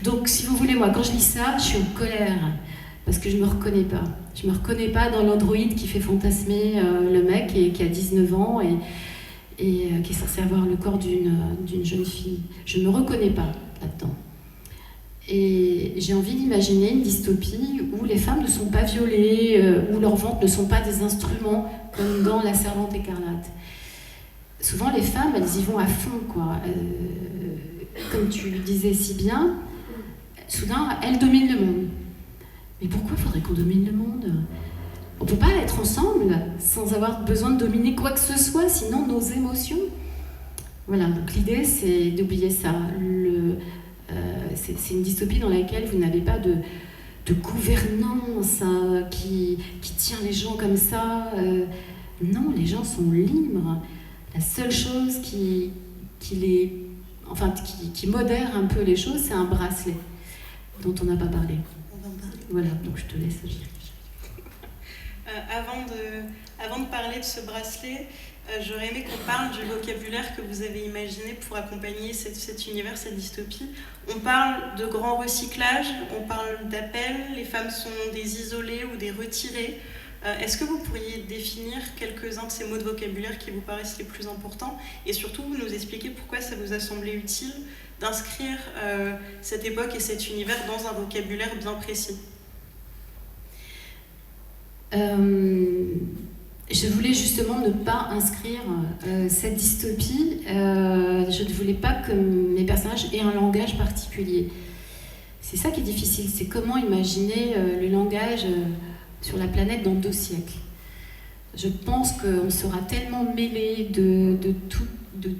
Donc, si vous voulez, moi, quand je lis ça, je suis en colère. Parce que je ne me reconnais pas. Je ne me reconnais pas dans l'androïde qui fait fantasmer le mec et qui a 19 ans et qui est censé avoir le corps d'une jeune fille. Je ne me reconnais pas là-dedans. Et j'ai envie d'imaginer une dystopie où les femmes ne sont pas violées, où leurs ventres ne sont pas des instruments, comme dans La Servante écarlate. Souvent, les femmes, elles y vont à fond, quoi. Comme tu le disais si bien, soudain, elles dominent le monde. Mais pourquoi faudrait qu'on domine le monde? On ne peut pas être ensemble sans avoir besoin de dominer quoi que ce soit, sinon nos émotions. Voilà, donc l'idée, c'est d'oublier ça. C'est une dystopie dans laquelle vous n'avez pas de gouvernance qui tient les gens comme ça. Non, les gens sont libres. La seule chose qui modère un peu les choses, c'est un bracelet dont on n'a pas parlé. On va en parler. Voilà, donc je te laisse agir. Avant de parler de ce bracelet, j'aurais aimé qu'on parle du vocabulaire que vous avez imaginé pour accompagner cet univers, cette dystopie. On parle de grand recyclage, on parle d'appels, les femmes sont des isolées ou des retirées. Est-ce que vous pourriez définir quelques-uns de ces mots de vocabulaire qui vous paraissent les plus importants et surtout nous expliquer pourquoi ça vous a semblé utile d'inscrire cette époque et cet univers dans un vocabulaire bien précis? Je voulais justement ne pas inscrire cette dystopie. Je ne voulais pas que mes personnages aient un langage particulier. C'est ça qui est difficile, c'est comment imaginer le langage sur la planète dans 2 siècles. Je pense qu'on sera tellement mêlé de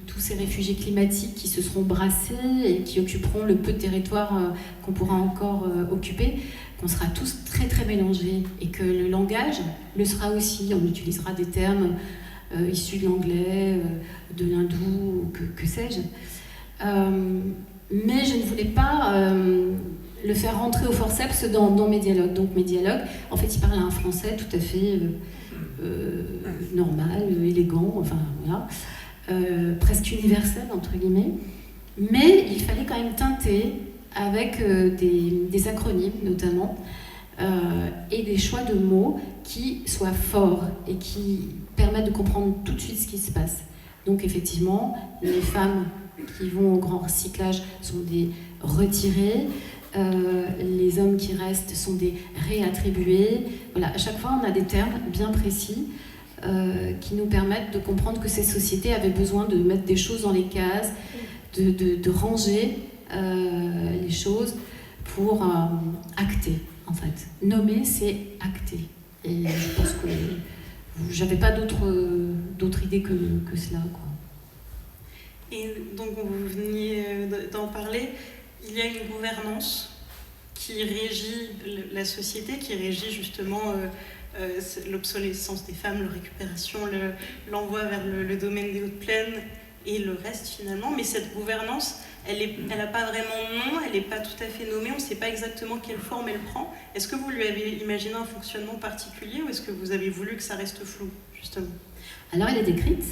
tous ces réfugiés climatiques qui se seront brassés et qui occuperont le peu de territoire qu'on pourra encore occuper, qu'on sera tous très très mélangés et que le langage le sera aussi. On utilisera des termes issus de l'anglais, de l'hindou, que sais-je. Mais je ne voulais pas le faire rentrer au forceps dans mes dialogues. Donc mes dialogues, en fait, ils parlent un français tout à fait normal, élégant, enfin voilà, presque universel entre guillemets. Mais il fallait quand même teinter avec des acronymes notamment et des choix de mots qui soient forts et qui permettent de comprendre tout de suite ce qui se passe. Donc effectivement, les femmes qui vont au grand recyclage sont des retirées, les hommes qui restent sont des réattribués. Voilà, à chaque fois on a des termes bien précis qui nous permettent de comprendre que ces sociétés avaient besoin de mettre des choses dans les cases, de ranger les choses pour acter, en fait. Nommer, c'est acter. Et je pense que j'avais pas d'autre idée que cela, quoi. Et donc, vous veniez d'en parler, il y a une gouvernance qui régit la société, qui régit justement l'obsolescence des femmes, leur récupération, l'envoi vers le domaine des hautes plaines et le reste finalement. Mais cette gouvernance, elle n'a pas vraiment de nom, elle n'est pas tout à fait nommée, on ne sait pas exactement quelle forme elle prend. Est-ce que vous lui avez imaginé un fonctionnement particulier ou est-ce que vous avez voulu que ça reste flou, justement? Alors, elle est décrite.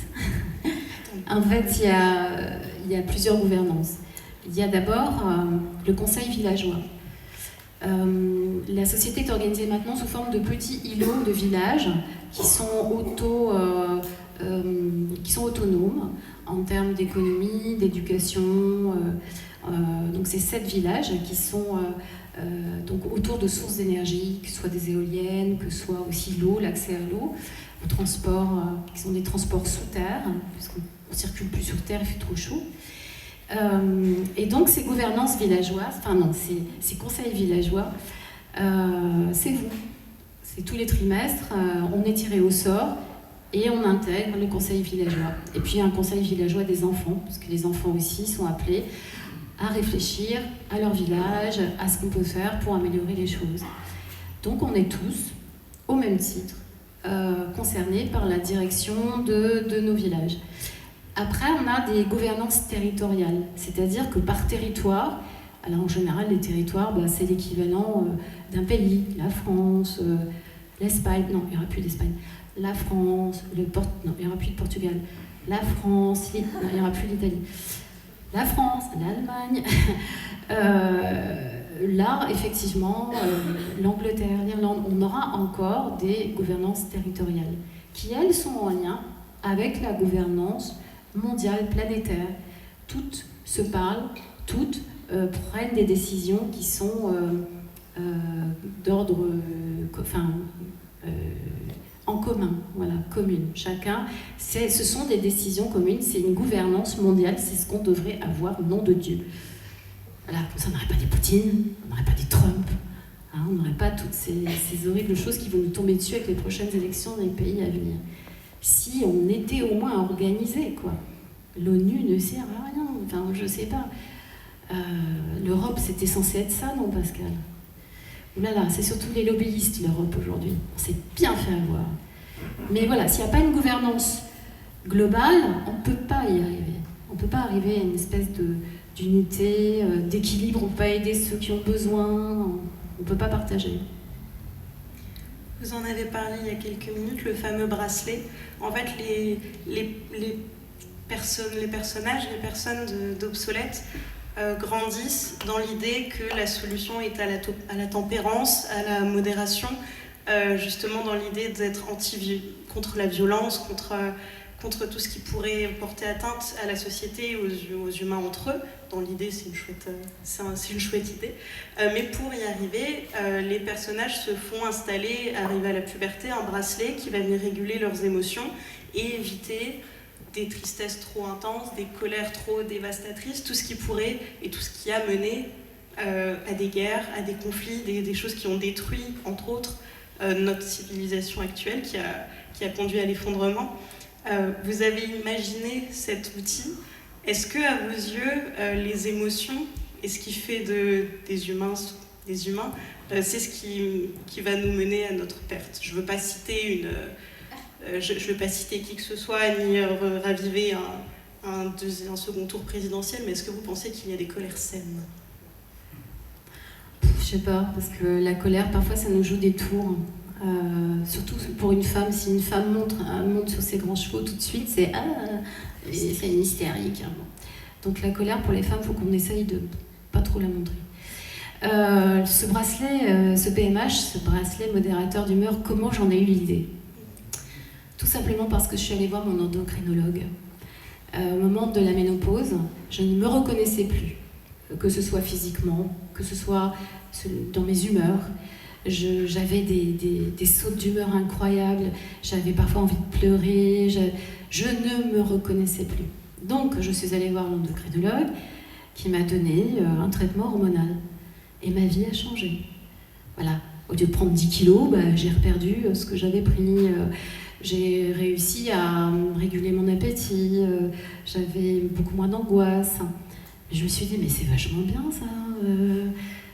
En fait, il y a plusieurs gouvernances. Il y a d'abord le conseil villageois. La société est organisée maintenant sous forme de petits îlots de villages qui sont autonomes en termes d'économie, d'éducation. Donc c'est 7 villages qui sont donc autour de sources d'énergie, que ce soit des éoliennes, que ce soit aussi l'eau, l'accès à l'eau, aux transports, qui sont des transports sous terre, puisqu'on ne circule plus sur terre, il fait trop chaud. Et donc ces gouvernances villageoises, enfin non, ces conseils villageois, c'est vous. C'est tous les trimestres, on est tiré au sort et on intègre le conseil villageois. Et puis un conseil villageois des enfants, parce que les enfants aussi sont appelés à réfléchir à leur village, à ce qu'on peut faire pour améliorer les choses. Donc on est tous, au même titre, concernés par la direction de nos villages. Après, on a des gouvernances territoriales, c'est-à-dire que par territoire, alors en général, les territoires, c'est l'équivalent d'un pays, la France, l'Espagne, non, il n'y aura plus d'Espagne, la France, non, il n'y aura plus de Portugal, la France, non, il n'y aura plus d'Italie, la France, l'Allemagne, là, effectivement, l'Angleterre, l'Irlande, on aura encore des gouvernances territoriales qui, elles, sont en lien avec la gouvernance mondiale, planétaire. Toutes se parlent, toutes prennent des décisions qui sont d'ordre en commun, voilà, commune. Chacun, ce sont des décisions communes, c'est une gouvernance mondiale, c'est ce qu'on devrait avoir, nom de Dieu. Voilà, comme ça, on n'aurait pas des Poutine, on n'aurait pas des Trump, hein, on n'aurait pas toutes ces horribles choses qui vont nous tomber dessus avec les prochaines élections dans les pays à venir. Si on était au moins organisé, quoi. L'ONU ne sert à rien, enfin, je sais pas. L'Europe, c'était censé être ça, non, Pascal? Oulala, c'est surtout les lobbyistes, l'Europe, aujourd'hui. On s'est bien fait avoir. Mais voilà, s'il n'y a pas une gouvernance globale, on ne peut pas y arriver. On ne peut pas arriver à une espèce d'unité, d'équilibre. On ne peut pas aider ceux qui ont besoin. On ne peut pas partager. Vous en avez parlé il y a quelques minutes, le fameux bracelet. En fait, les personnages, les personnes d'Obsolète grandissent dans l'idée que la solution est à la tempérance, à la modération, justement dans l'idée d'être contre la violence, contre tout ce qui pourrait porter atteinte à la société et aux humains entre eux. Dans l'idée, c'est une chouette idée. Mais pour y arriver, les personnages se font installer, arriver à la puberté, un bracelet qui va venir réguler leurs émotions et éviter des tristesses trop intenses, des colères trop dévastatrices, tout ce qui pourrait et tout ce qui a mené à des guerres, à des conflits, des choses qui ont détruit, entre autres, notre civilisation actuelle, qui a conduit à l'effondrement. Vous avez imaginé cet outil. Est-ce que, à vos yeux, les émotions et ce qui fait des humains, c'est ce qui va nous mener à notre perte? Je ne veux pas citer qui que ce soit, ni raviver un second tour présidentiel, mais est-ce que vous pensez qu'il y a des colères saines? Je sais pas, parce que la colère, parfois, ça nous joue des tours. Surtout pour une femme, si une femme monte sur ses grands chevaux tout de suite, c'est une hystérique. Donc la colère pour les femmes, il faut qu'on essaye de pas trop la montrer. Ce bracelet, ce PMH, ce bracelet modérateur d'humeur, comment j'en ai eu l'idée? Tout simplement parce que je suis allée voir mon endocrinologue. Au moment de la ménopause, je ne me reconnaissais plus, que ce soit physiquement, que ce soit dans mes humeurs. J'avais des sautes d'humeur incroyables, j'avais parfois envie de pleurer, je ne me reconnaissais plus. Donc je suis allée voir l'endocrinologue qui m'a donné un traitement hormonal. Et ma vie a changé. Voilà. Au lieu de prendre 10 kilos, j'ai reperdu ce que j'avais pris. J'ai réussi à réguler mon appétit, j'avais beaucoup moins d'angoisse. Je me suis dit, mais c'est vachement bien ça.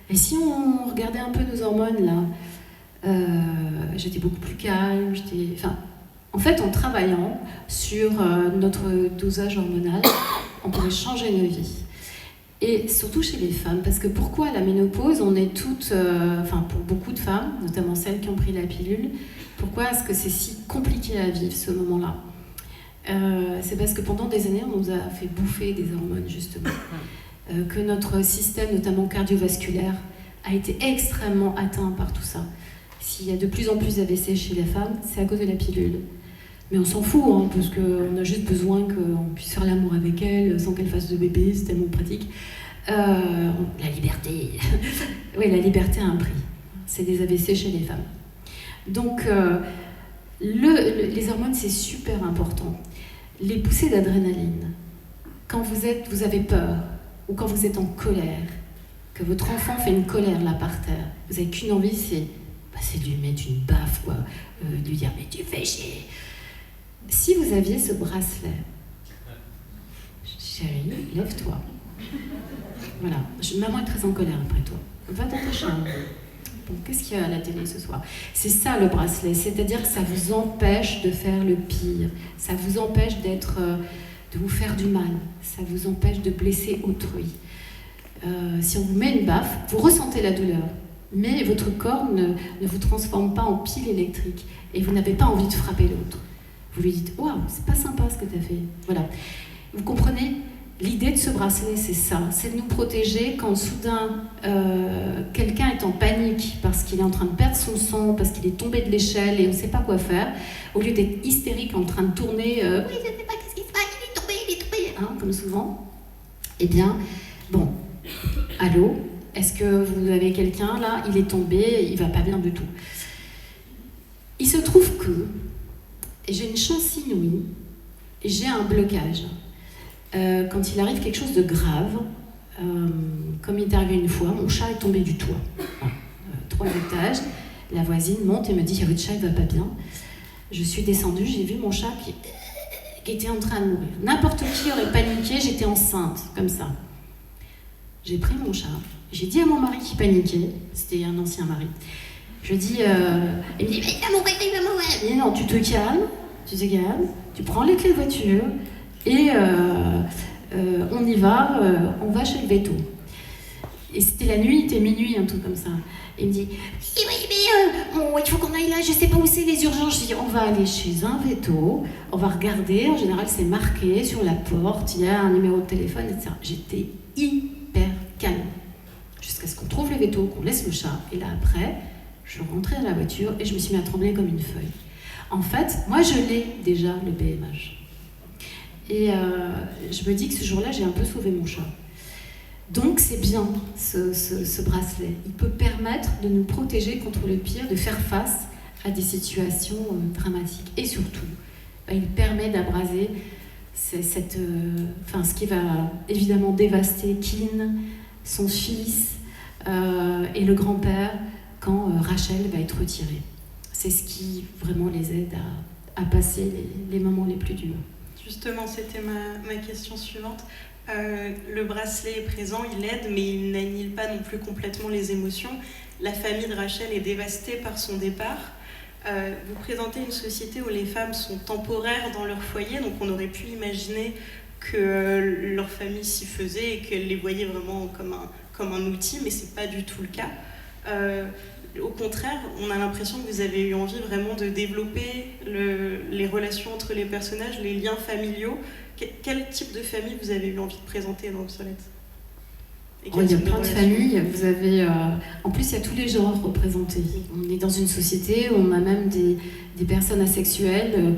Et si on regardait un peu nos hormones là, j'étais beaucoup plus calme. En fait, en travaillant sur notre dosage hormonal, on pourrait changer nos vies. Et surtout chez les femmes, parce que pourquoi la ménopause, on est toutes, pour beaucoup de femmes, notamment celles qui ont pris la pilule, pourquoi est-ce que c'est si compliqué à vivre ce moment-là? C'est parce que pendant des années, on nous a fait bouffer des hormones, justement. Que notre système, notamment cardiovasculaire, a été extrêmement atteint par tout ça. S'il y a de plus en plus d'AVC chez les femmes, c'est à cause de la pilule. Mais on s'en fout, parce qu'on a juste besoin qu'on puisse faire l'amour avec elle sans qu'elle fasse de bébé, c'est tellement pratique. La liberté. Oui, la liberté a un prix. C'est des AVC chez les femmes. Donc, les hormones, c'est super important. Les poussées d'adrénaline, quand vous avez peur, ou quand vous êtes en colère, que votre enfant fait une colère là par terre, vous n'avez qu'une envie, c'est de lui mettre une baffe, quoi. De lui dire, mais tu fais chier. Si vous aviez ce bracelet, chérie, lève-toi. Voilà, maman est très en colère après toi. Va dans ta chambre. Bon, qu'est-ce qu'il y a à la télé ce soir? C'est ça le bracelet, c'est-à-dire que ça vous empêche de faire le pire, ça vous empêche de vous faire du mal, ça vous empêche de blesser autrui. Si on vous met une baffe, vous ressentez la douleur, mais votre corps ne vous transforme pas en pile électrique et vous n'avez pas envie de frapper l'autre. Vous lui dites « Waouh, c'est pas sympa ce que tu as fait ». Voilà. Vous comprenez? L'idée de ce bracelet, c'est ça. C'est de nous protéger quand soudain quelqu'un est en panique parce qu'il est en train de perdre son sang, parce qu'il est tombé de l'échelle et on ne sait pas quoi faire. Au lieu d'être hystérique en train de tourner « Oui, je ne sais pas qu'est-ce qui se passe, il est tombé », hein, comme souvent. Eh bien, bon, allô, est-ce que vous avez quelqu'un là? Il est tombé, il ne va pas bien du tout. Il se trouve que j'ai une chance inouïe, j'ai un blocage. Quand il arrive quelque chose de grave, comme il est arrivé une fois, mon chat est tombé du toit. 3 étages, la voisine monte et me dit « Votre chat il va pas bien ». Je suis descendue, j'ai vu mon chat qui était en train de mourir. N'importe qui aurait paniqué, j'étais enceinte, comme ça. J'ai pris mon chat, j'ai dit à mon mari qui paniquait, c'était un ancien mari, Je dis, il me dit, mais il va mourir. Je dis, non, tu te calmes, tu prends les clés de voiture et on y va, on va chez le véto. Et c'était la nuit, il était minuit, un truc comme ça. Et il me dit, oui, mais il faut qu'on aille là, je sais pas où c'est les urgences. Je dis, on va aller chez un véto, on va regarder, en général c'est marqué sur la porte, il y a un numéro de téléphone, etc. J'étais hyper calme, jusqu'à ce qu'on trouve le véto, qu'on laisse le chat. Et là après, je rentrais dans la voiture et je me suis mis à trembler comme une feuille. En fait, moi je l'ai déjà, le BMH. Et je me dis que ce jour-là, j'ai un peu sauvé mon chat. Donc c'est bien ce bracelet. Il peut permettre de nous protéger contre le pire, de faire face à des situations dramatiques. Et surtout, il permet d'abraser ce qui va évidemment dévaster Keane, son fils et le grand-père quand Rachel va être retirée. C'est ce qui vraiment les aide à passer les moments les plus durs. Justement, c'était ma question suivante. Le bracelet est présent, il aide, mais il n'annihile pas non plus complètement les émotions. La famille de Rachel est dévastée par son départ. Vous présentez une société où les femmes sont temporaires dans leur foyer, donc on aurait pu imaginer que leur famille s'y faisait et qu'elle les voyait vraiment comme un outil, mais c'est pas du tout le cas. Au contraire, on a l'impression que vous avez eu envie vraiment de développer les relations entre les personnages, les liens familiaux. Quel type de famille vous avez eu envie de présenter dans Obsolète? Il y a plein de familles. Vous avez, en plus, il y a tous les genres représentés. On est dans une société où on a même des personnes asexuelles.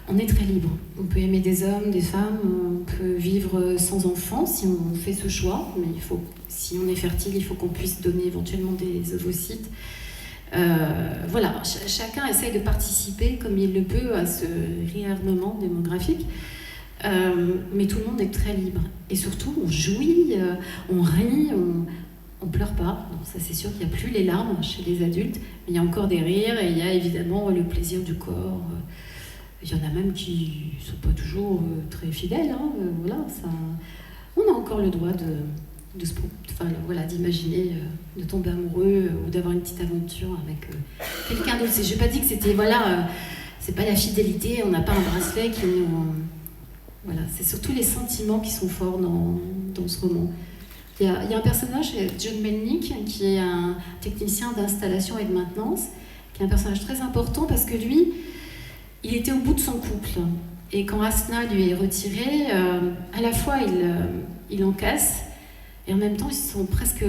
On est très libre. On peut aimer des hommes, des femmes. On peut vivre sans enfants si on fait ce choix. Mais si on est fertile, il faut qu'on puisse donner éventuellement des ovocytes. Voilà, chacun essaye de participer comme il le peut à ce réarmement démographique. Mais tout le monde est très libre. Et surtout, on jouit, on rit, on pleure pas. Donc ça, c'est sûr qu'il n'y a plus les larmes chez les adultes, mais il y a encore des rires et il y a évidemment le plaisir du corps. Il y en a même qui ne sont pas toujours très fidèles. Hein. Voilà, ça, on a encore le droit d'imaginer de tomber amoureux ou d'avoir une petite aventure avec quelqu'un d'autre. Je n'ai pas dit que c'était, c'est pas la fidélité, on n'a pas un bracelet qui nous... Voilà, c'est surtout les sentiments qui sont forts dans ce roman. Il y a un personnage, John Melnick, qui est un technicien d'installation et de maintenance, qui est un personnage très important parce que lui, il était au bout de son couple. Et quand Asna lui est retirée, à la fois il encaisse, et en même temps ils se sont presque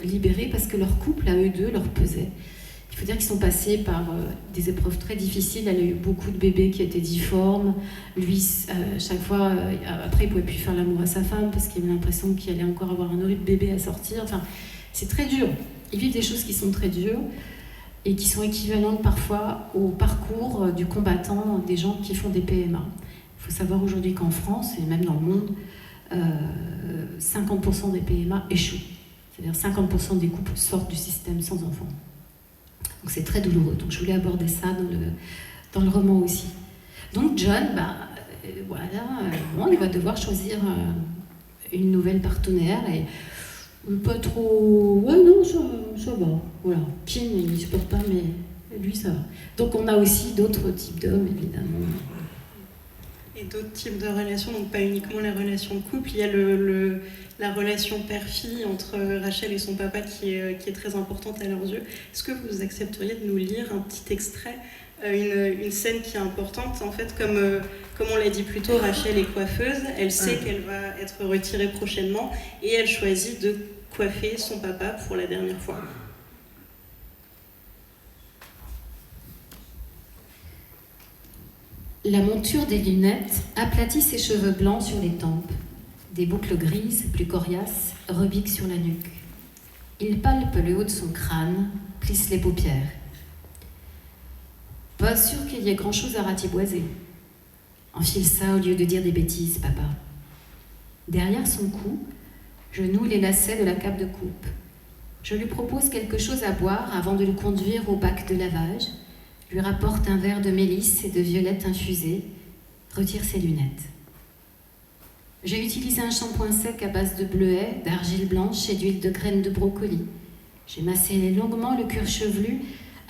libérés parce que leur couple, à eux deux, leur pesait. Il faut dire qu'ils sont passés par des épreuves très difficiles. Elle a eu beaucoup de bébés qui étaient difformes. Lui, chaque fois, après, il ne pouvait plus faire l'amour à sa femme parce qu'il avait l'impression qu'il allait encore avoir un horrible bébé à sortir. Enfin, c'est très dur. Ils vivent des choses qui sont très dures et qui sont équivalentes parfois au parcours du combattant des gens qui font des PMA. Il faut savoir aujourd'hui qu'en France, et même dans le monde, 50% des PMA échouent. C'est-à-dire 50% des couples sortent du système sans enfants. Donc c'est très douloureux. Donc je voulais aborder ça dans le roman aussi. Donc John, il va devoir choisir une nouvelle partenaire et pas trop... Ouais, non, ça va. Voilà. Kim, il ne supporte pas, mais lui, ça va. Donc on a aussi d'autres types d'hommes, évidemment. Et d'autres types de relations, donc pas uniquement la relation de couple, il y a la relation père-fille entre Rachel et son papa qui est très importante à leurs yeux. Est-ce que vous accepteriez de nous lire un petit extrait, une scène qui est importante? En fait, comme on l'a dit plus tôt, Rachel est coiffeuse, elle sait qu'elle va être retirée prochainement et elle choisit de coiffer son papa pour la dernière fois. La monture des lunettes aplatit ses cheveux blancs sur les tempes. Des boucles grises, plus coriaces, rebiquent sur la nuque. Il palpe le haut de son crâne, plisse les paupières. Pas sûr qu'il y ait grand-chose à ratiboiser. Enfile ça au lieu de dire des bêtises, papa. Derrière son cou, je noue les lacets de la cape de coupe. Je lui propose quelque chose à boire avant de le conduire au bac de lavage, lui rapporte un verre de mélisse et de violette infusée, retire ses lunettes. J'ai utilisé un shampoing sec à base de bleuet, d'argile blanche et d'huile de graines de brocoli. J'ai massé longuement le cuir chevelu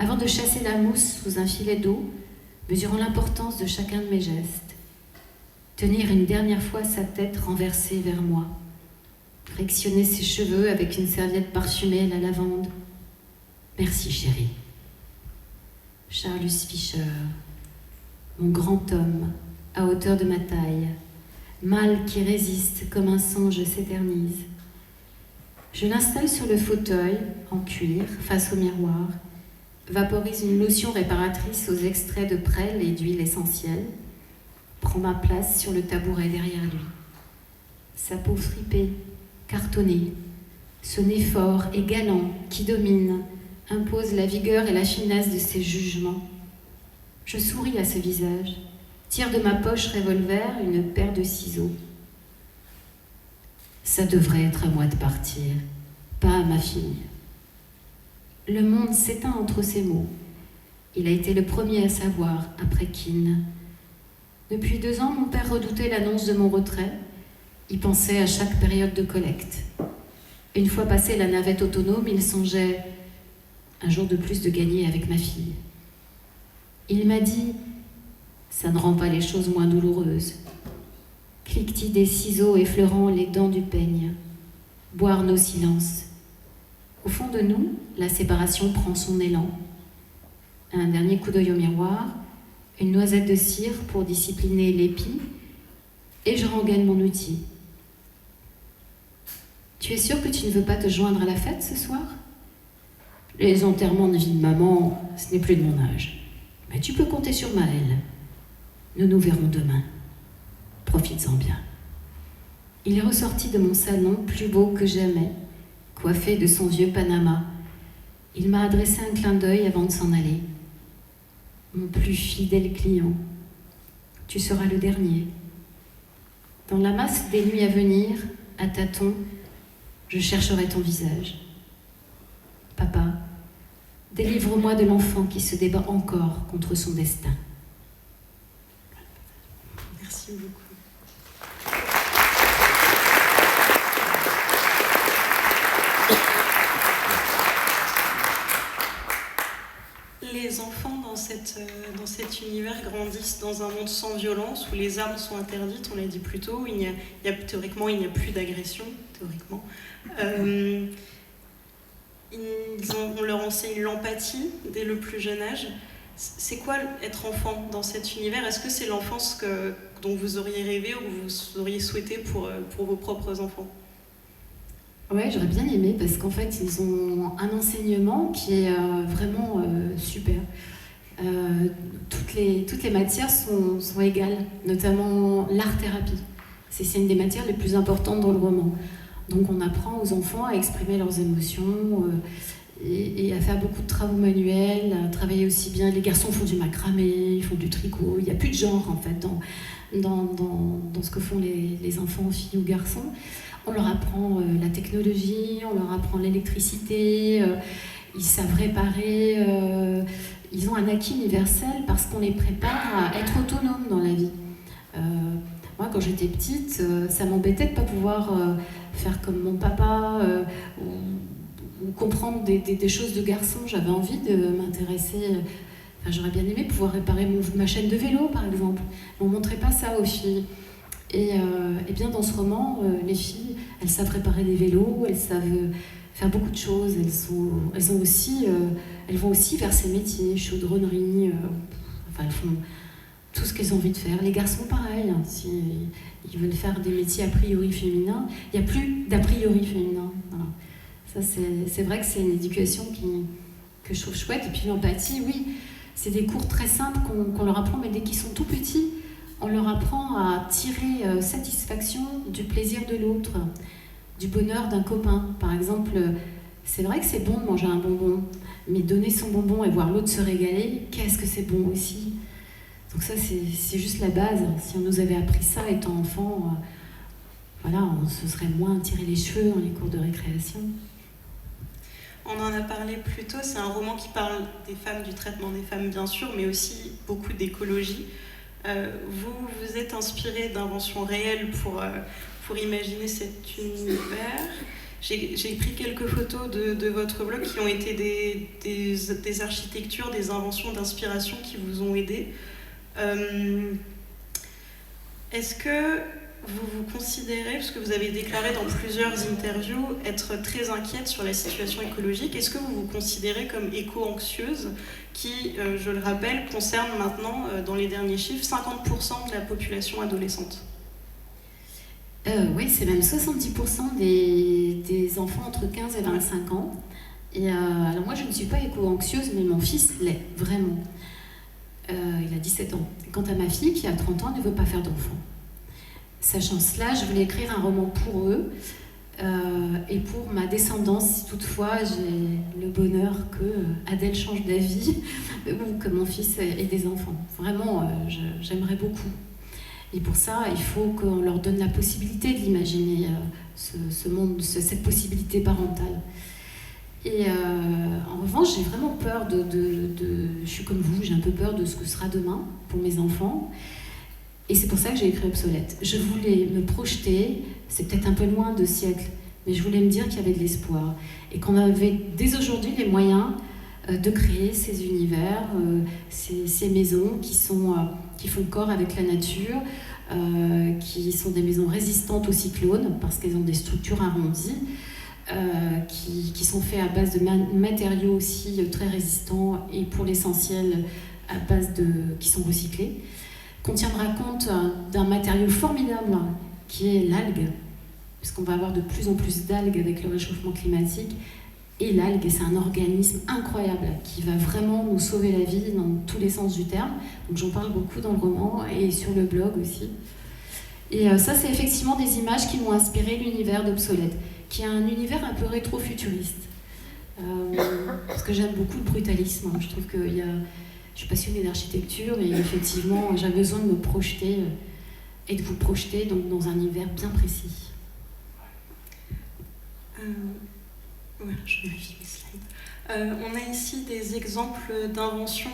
avant de chasser la mousse sous un filet d'eau, mesurant l'importance de chacun de mes gestes. Tenir une dernière fois sa tête renversée vers moi. Frictionner ses cheveux avec une serviette parfumée à la lavande. Merci, chérie. Charles Fischer, mon grand homme, à hauteur de ma taille, mâle qui résiste comme un songe s'éternise. Je l'installe sur le fauteuil, en cuir, face au miroir, vaporise une lotion réparatrice aux extraits de prêle et d'huile essentielle, prend ma place sur le tabouret derrière lui. Sa peau fripée, cartonnée, ce nez fort et galant qui domine, impose la vigueur et la finesse de ses jugements. Je souris à ce visage, tire de ma poche revolver une paire de ciseaux. Ça devrait être à moi de partir, pas à ma fille. Le monde s'éteint entre ces mots. Il a été le premier à savoir, après Keane. Depuis 2 ans, mon père redoutait l'annonce de mon retrait. Il pensait à chaque période de collecte. Une fois passée la navette autonome, il songeait un jour de plus de gagner avec ma fille. Il m'a dit « Ça ne rend pas les choses moins douloureuses. » Cliquetis des ciseaux effleurant les dents du peigne. Boire nos silences. Au fond de nous, la séparation prend son élan. Un dernier coup d'œil au miroir, une noisette de cire pour discipliner l'épi, et je rengaine mon outil. Tu es sûr que tu ne veux pas te joindre à la fête ce soir ? Les enterrements de vie de maman, ce n'est plus de mon âge. Mais tu peux compter sur Maëlle. Nous nous verrons demain. Profites-en bien. Il est ressorti de mon salon plus beau que jamais, coiffé de son vieux Panama. Il m'a adressé un clin d'œil avant de s'en aller. Mon plus fidèle client, tu seras le dernier. Dans la masse des nuits à venir, à tâtons, je chercherai ton visage. Papa, délivre-moi de l'enfant qui se débat encore contre son destin. Merci beaucoup. Les enfants dans cet univers grandissent dans un monde sans violence, où les armes sont interdites, on l'a dit plus tôt, théoriquement il n'y a plus d'agression, théoriquement. On leur enseigne l'empathie dès le plus jeune âge. C'est quoi être enfant dans cet univers ? Est-ce que c'est l'enfance dont vous auriez rêvé ou que vous auriez souhaité pour vos propres enfants ? Ouais, j'aurais bien aimé parce qu'en fait, ils ont un enseignement qui est vraiment super. Toutes les matières sont égales, notamment l'art-thérapie. C'est une des matières les plus importantes dans le roman. Donc on apprend aux enfants à exprimer leurs émotions et à faire beaucoup de travaux manuels, à travailler aussi bien. Les garçons font du macramé, ils font du tricot. Il n'y a plus de genre en fait dans ce que font les enfants, filles ou garçons. On leur apprend la technologie, on leur apprend l'électricité, ils savent réparer, ils ont un acquis universel parce qu'on les prépare à être autonomes dans la vie. Moi, quand j'étais petite, ça m'embêtait de ne pas pouvoir faire comme mon papa ou comprendre des choses de garçon. J'avais envie de m'intéresser. J'aurais bien aimé pouvoir réparer ma chaîne de vélo, par exemple. On ne montrait pas ça aux filles. Et bien dans ce roman, les filles, elles savent réparer des vélos, elles savent faire beaucoup de choses. Elles vont aussi vers ces métiers, chaudronnerie. Elles font tout ce qu'elles ont envie de faire. Les garçons, pareil. Hein, ils veulent faire des métiers a priori féminins, il n'y a plus d'a priori féminin. Voilà. Ça, c'est vrai que c'est une éducation que je trouve chouette. Et puis l'empathie, oui, c'est des cours très simples qu'on leur apprend, mais dès qu'ils sont tout petits, on leur apprend à tirer satisfaction du plaisir de l'autre, du bonheur d'un copain. Par exemple, c'est vrai que c'est bon de manger un bonbon, mais donner son bonbon et voir l'autre se régaler, qu'est-ce que c'est bon aussi. Donc ça, c'est juste la base. Si on nous avait appris ça étant enfant, on se serait moins tiré les cheveux dans les cours de récréation. On en a parlé plus tôt, c'est un roman qui parle des femmes, du traitement des femmes bien sûr, mais aussi beaucoup d'écologie. Vous êtes inspiré d'inventions réelles pour imaginer cet univers. J'ai pris quelques photos de votre blog qui ont été des architectures, des inventions d'inspiration qui vous ont aidé. Est-ce que vous vous considérez, parce que vous avez déclaré dans plusieurs interviews être très inquiète sur la situation écologique, est-ce que vous vous considérez comme éco-anxieuse qui, je le rappelle, concerne maintenant, dans les derniers chiffres, 50% de la population adolescente? Oui, c'est même 70% des enfants entre 15 et 25 ans. Et alors moi, je ne suis pas éco-anxieuse, mais mon fils l'est, vraiment. Il a 17 ans. Quant à ma fille, qui a 30 ans, elle ne veut pas faire d'enfant. Sachant cela, je voulais écrire un roman pour eux et pour ma descendance, si toutefois j'ai le bonheur que Adèle change d'avis ou que mon fils ait des enfants. Vraiment, j'aimerais beaucoup. Et pour ça, il faut qu'on leur donne la possibilité de l'imaginer, ce monde, cette possibilité parentale. Et en revanche, j'ai vraiment peur je suis comme vous, j'ai un peu peur de ce que sera demain pour mes enfants. Et c'est pour ça que j'ai écrit Obsolète. Je voulais me projeter, c'est peut-être un peu loin de siècles, mais je voulais me dire qu'il y avait de l'espoir. Et qu'on avait dès aujourd'hui les moyens de créer ces univers, ces maisons qui font corps avec la nature, qui sont des maisons résistantes aux cyclones, parce qu'elles ont des structures arrondies, qui sont faites à base de matériaux aussi très résistants et pour l'essentiel qui sont recyclés, qu'on tiendra compte d'un matériau formidable qui est l'algue, puisqu'on va avoir de plus en plus d'algues avec le réchauffement climatique. Et l'algue, c'est un organisme incroyable qui va vraiment nous sauver la vie dans tous les sens du terme. Donc j'en parle beaucoup dans le roman et sur le blog aussi. Et ça, c'est effectivement des images qui m'ont inspiré l'univers d'Obsolète, qui est un univers un peu rétro-futuriste. Parce que j'aime beaucoup le brutalisme. Je trouve que je suis passionnée d'architecture et effectivement, j'ai besoin de me projeter et de vous projeter donc, dans un univers bien précis. Voilà, je vérifie les slides. On a ici des exemples d'inventions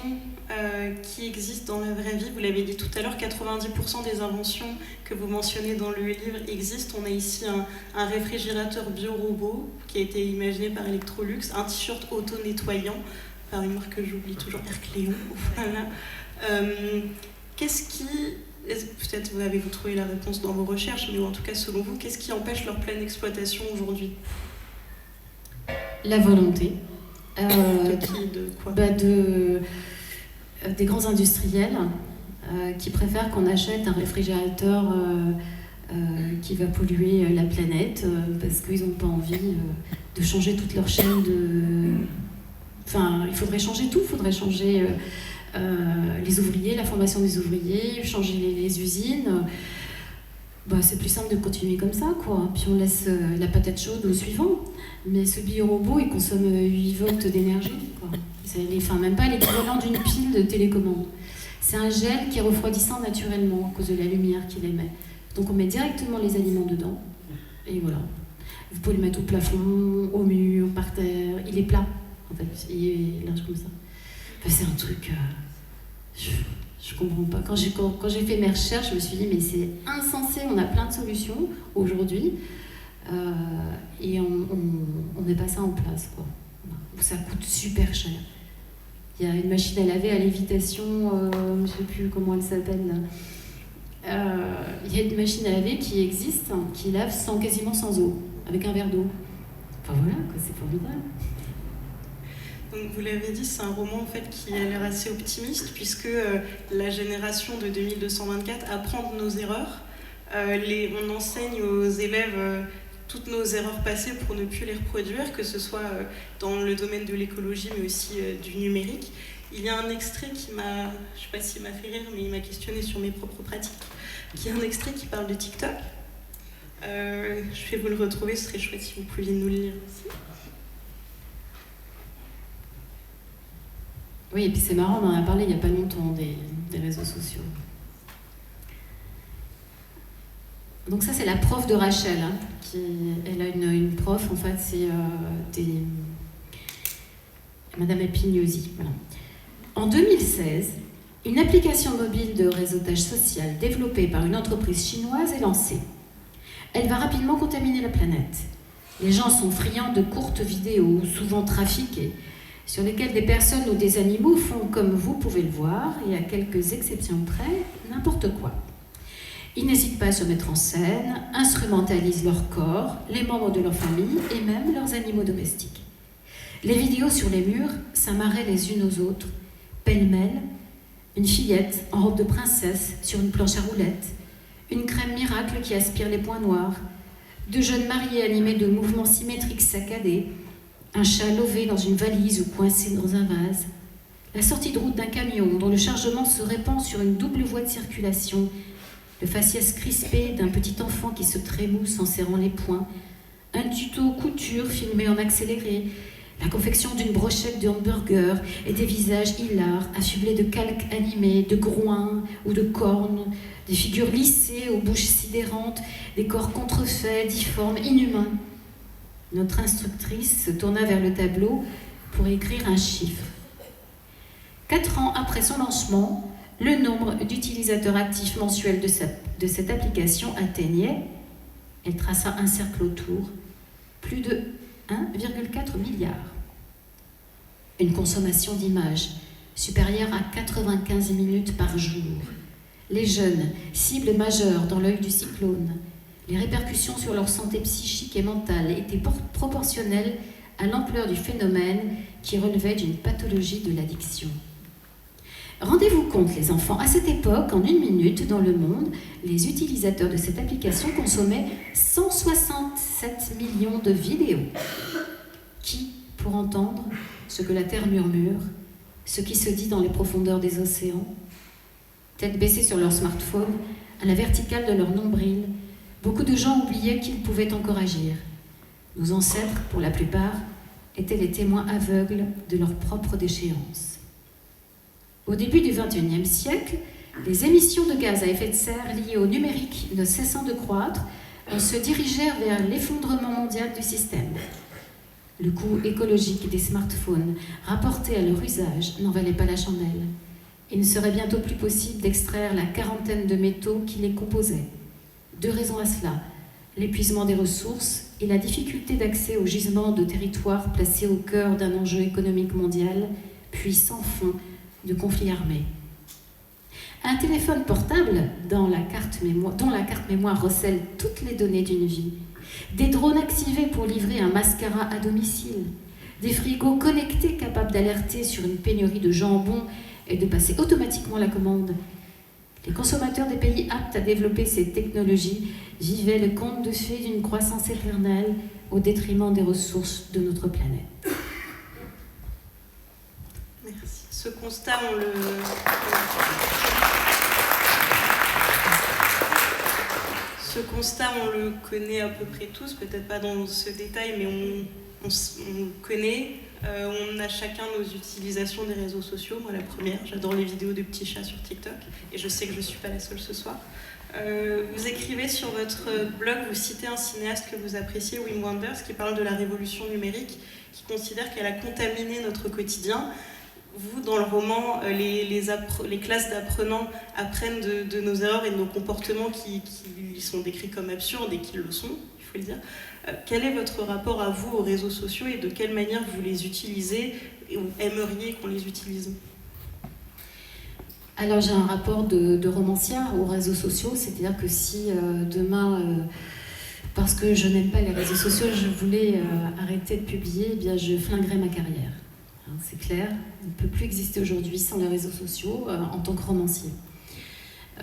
qui existent dans la vraie vie. Vous l'avez dit tout à l'heure, 90% des inventions que vous mentionnez dans le livre existent. On a ici un réfrigérateur bio-robot qui a été imaginé par Electrolux, un t-shirt auto-nettoyant par une marque que j'oublie toujours, Hercléon. Voilà. Peut-être avez-vous trouvé la réponse dans vos recherches, mais en tout cas, selon vous, qu'est-ce qui empêche leur pleine exploitation aujourd'hui? La volonté. De qui? De quoi? Des grands industriels qui préfèrent qu'on achète un réfrigérateur qui va polluer la planète parce qu'ils n'ont pas envie de changer toute leur chaîne de... Enfin, il faudrait changer tout, il faudrait changer les ouvriers, la formation des ouvriers, changer les usines. C'est plus simple de continuer comme ça, quoi. Puis on laisse la patate chaude au suivant. Mais ce biorobot, il consomme 8 volts d'énergie, quoi. Même pas l'équivalent d'une pile de télécommande. C'est un gel qui est refroidissant naturellement à cause de la lumière qu'il émet. Donc on met directement les aliments dedans. Et voilà. Vous pouvez le mettre au plafond, au mur, par terre. Il est plat, en fait. Il est large comme ça. C'est un truc... Je comprends pas. Quand j'ai fait mes recherches, je me suis dit, mais c'est insensé, on a plein de solutions aujourd'hui, et on met pas ça en place, quoi. Ça coûte super cher. Il y a une machine à laver à lévitation, je ne sais plus comment elle s'appelle. Il y a une machine à laver qui existe, qui lave quasiment sans eau, avec un verre d'eau. Enfin voilà, c'est formidable. Donc vous l'avez dit, c'est un roman en fait qui a l'air assez optimiste puisque la génération de 2224 apprend de nos erreurs. On enseigne aux élèves toutes nos erreurs passées pour ne plus les reproduire, que ce soit dans le domaine de l'écologie mais aussi du numérique. Il y a un extrait qui m'a, je ne sais pas s'il m'a fait rire, mais il m'a questionné sur mes propres pratiques, qui est un extrait qui parle de TikTok. Je vais vous le retrouver, ce serait chouette si vous pouviez nous le lire aussi. Oui, et puis c'est marrant, on en a parlé il n'y a pas longtemps des réseaux sociaux. Donc ça, c'est la prof de Rachel. Elle a une prof, en fait, c'est Madame Epignosi. Voilà. En 2016, une application mobile de réseautage social développée par une entreprise chinoise est lancée. Elle va rapidement contaminer la planète. Les gens sont friands de courtes vidéos, souvent trafiquées, sur lesquelles des personnes ou des animaux font, comme vous pouvez le voir, et à quelques exceptions près, n'importe quoi. Ils n'hésitent pas à se mettre en scène, instrumentalisent leur corps, les membres de leur famille et même leurs animaux domestiques. Les vidéos sur les murs s'amarraient les unes aux autres, pêle-mêle, une fillette en robe de princesse sur une planche à roulettes, une crème miracle qui aspire les points noirs, deux jeunes mariés animés de mouvements symétriques saccadés, un chat lové dans une valise ou coincé dans un vase, la sortie de route d'un camion dont le chargement se répand sur une double voie de circulation, le faciès crispé d'un petit enfant qui se trémousse en serrant les poings, un tuto couture filmé en accéléré, la confection d'une brochette de hamburger et des visages hilars, affublés de calques animés, de groins ou de cornes, des figures lissées aux bouches sidérantes, des corps contrefaits, difformes, inhumains. Notre instructrice se tourna vers le tableau pour écrire un chiffre. 4 ans après son lancement, le nombre d'utilisateurs actifs mensuels de cette application atteignait, elle traça un cercle autour, plus de 1,4 milliard. Une consommation d'images supérieure à 95 minutes par jour. Les jeunes, cibles majeures dans l'œil du cyclone. Les répercussions sur leur santé psychique et mentale étaient proportionnelles à l'ampleur du phénomène qui relevait d'une pathologie de l'addiction. Rendez-vous compte, les enfants, à cette époque, en 1 minute, dans le monde, les utilisateurs de cette application consommaient 167 millions de vidéos. Qui, pour entendre ce que la Terre murmure, ce qui se dit dans les profondeurs des océans, tête baissée sur leur smartphone, à la verticale de leur nombril, beaucoup de gens oubliaient qu'ils pouvaient encore agir. Nos ancêtres, pour la plupart, étaient les témoins aveugles de leur propre déchéance. Au début du XXIe siècle, les émissions de gaz à effet de serre liées au numérique ne cessant de croître, on se dirigeait vers l'effondrement mondial du système. Le coût écologique des smartphones rapporté à leur usage n'en valait pas la chandelle. Il ne serait bientôt plus possible d'extraire la quarantaine de métaux qui les composaient. 2 raisons à cela, l'épuisement des ressources et la difficulté d'accès aux gisements de territoires placés au cœur d'un enjeu économique mondial, puis sans fond de conflits armés. Un téléphone portable dont la carte mémoire recèle toutes les données d'une vie, des drones activés pour livrer un mascara à domicile, des frigos connectés capables d'alerter sur une pénurie de jambon et de passer automatiquement la commande. Les consommateurs des pays aptes à développer ces technologies vivaient le conte de fées d'une croissance éternelle au détriment des ressources de notre planète. Merci. Ce constat, on le connaît à peu près tous, peut-être pas dans ce détail, mais on le connaît. On a chacun nos utilisations des réseaux sociaux. Moi, la première, j'adore les vidéos de petits chats sur TikTok, et je sais que je ne suis pas la seule ce soir. Vous écrivez sur votre blog, vous citez un cinéaste que vous appréciez, Wim Wenders, qui parle de la révolution numérique, qui considère qu'elle a contaminé notre quotidien. Vous, dans le roman, les classes d'apprenants apprennent de nos erreurs et de nos comportements qui sont décrits comme absurdes et qui le sont, il faut le dire. Quel est votre rapport à vous aux réseaux sociaux et de quelle manière vous les utilisez ou aimeriez qu'on les utilise ? Alors j'ai un rapport de romancière aux réseaux sociaux, c'est-à-dire que si demain, parce que je n'aime pas les réseaux sociaux, je voulais arrêter de publier, eh bien je flinguerais ma carrière. C'est clair, on ne peut plus exister aujourd'hui sans les réseaux sociaux en tant que romancier.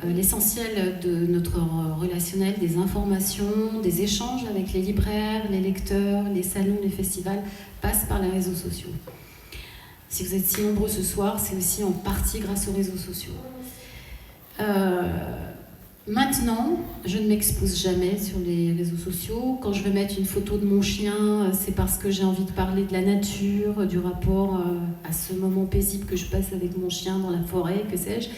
L'essentiel de notre relationnel, des informations, des échanges avec les libraires, les lecteurs, les salons, les festivals, passe par les réseaux sociaux. Si vous êtes si nombreux ce soir, c'est aussi en partie grâce aux réseaux sociaux. Maintenant, je ne m'expose jamais sur les réseaux sociaux. Quand je veux mettre une photo de mon chien, c'est parce que j'ai envie de parler de la nature, du rapport à ce moment paisible que je passe avec mon chien dans la forêt, que sais-je.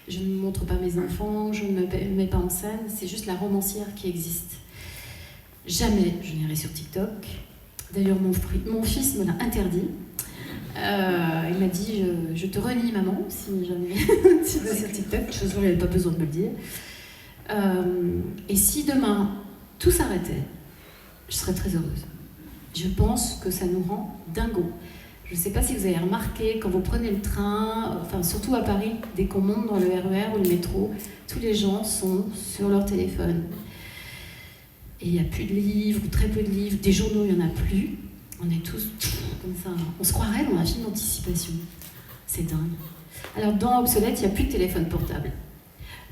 Je ne montre pas mes enfants, je ne me mets pas en scène, c'est juste la romancière qui existe. Jamais je n'irai sur TikTok. D'ailleurs, mon fils me l'a interdit. Il m'a dit je te renie, maman, si jamais tu vas sur TikTok. De toute façon, il n'avait pas besoin de me le dire. Et si demain tout s'arrêtait, je serais très heureuse. Je pense que ça nous rend dingos. Je ne sais pas si vous avez remarqué, quand vous prenez le train, enfin surtout à Paris, dès qu'on monte dans le RER ou le métro, tous les gens sont sur leur téléphone. Et il n'y a plus de livres, ou très peu de livres, des journaux, il n'y en a plus. On est tous comme ça. On se croirait dans un film d'anticipation. C'est dingue. Alors dans Obsolète, il n'y a plus de téléphone portable.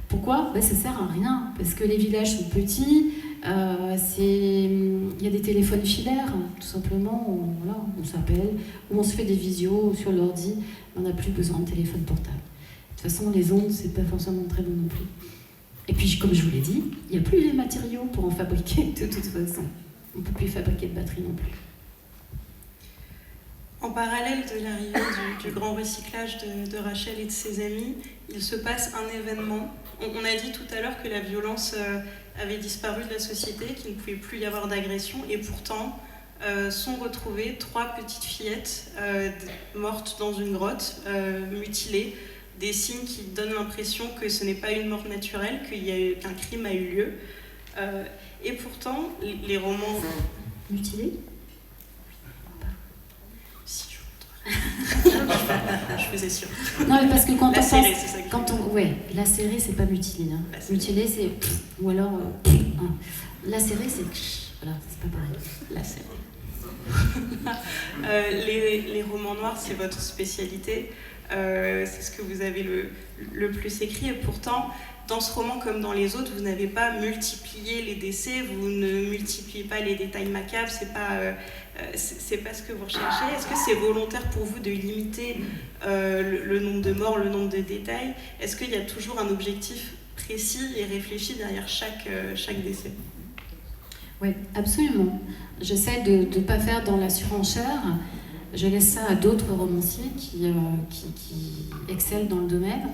Pourquoi ? Ça ne sert à rien, parce que les villages sont petits, il y a des téléphones filaires, tout simplement, on s'appelle, ou on se fait des visios sur l'ordi, on n'a plus besoin de téléphone portable. De toute façon, les ondes, c'est pas forcément très bon non plus. Et puis, comme je vous l'ai dit, il n'y a plus les matériaux pour en fabriquer, de toute façon. On ne peut plus fabriquer de batterie non plus. En parallèle de l'arrivée du grand recyclage de Rachel et de ses amis, il se passe un événement. On a dit tout à l'heure que la violence avait disparu de la société, qu'il ne pouvait plus y avoir d'agression, et pourtant sont retrouvées 3 petites fillettes mortes dans une grotte, mutilées, des signes qui donnent l'impression que ce n'est pas une mort naturelle, qu'un crime a eu lieu. Et pourtant, les romans... Mutilées ? Si, je faisais sûr. Non, mais parce que quand la on série, pense... c'est ça que Quand on, ouais, la série, c'est pas mutilé. Hein. Mutilé, c'est... Ou alors... La série, c'est... Voilà, c'est pas pareil. La série. Les romans noirs, c'est votre spécialité. C'est ce que vous avez le plus écrit. Et pourtant, dans ce roman, comme dans les autres, vous n'avez pas multiplié les décès, vous ne multipliez pas les détails macabres, c'est pas ce que vous recherchez. Est-ce que c'est volontaire pour vous de limiter le nombre de morts, le nombre de détails ? Est-ce qu'il y a toujours un objectif précis et réfléchi derrière chaque décès ? Oui, absolument. J'essaie de ne pas faire dans la surenchère. Je laisse ça à d'autres romanciers qui excellent dans le domaine.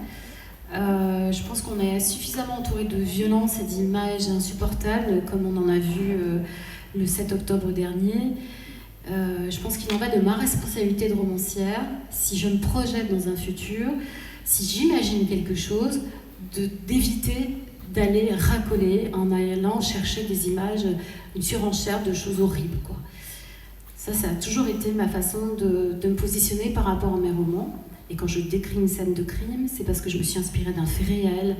Je pense qu'on est suffisamment entouré de violences et d'images insupportables, comme on en a vu le 7 octobre dernier. Je pense qu'il en va de ma responsabilité de romancière, si je me projette dans un futur, si j'imagine quelque chose, d'éviter d'aller racoler en allant chercher des images, une surenchère de choses horribles, quoi. Ça a toujours été ma façon de me positionner par rapport à mes romans. Et quand je décris une scène de crime, c'est parce que je me suis inspirée d'un fait réel.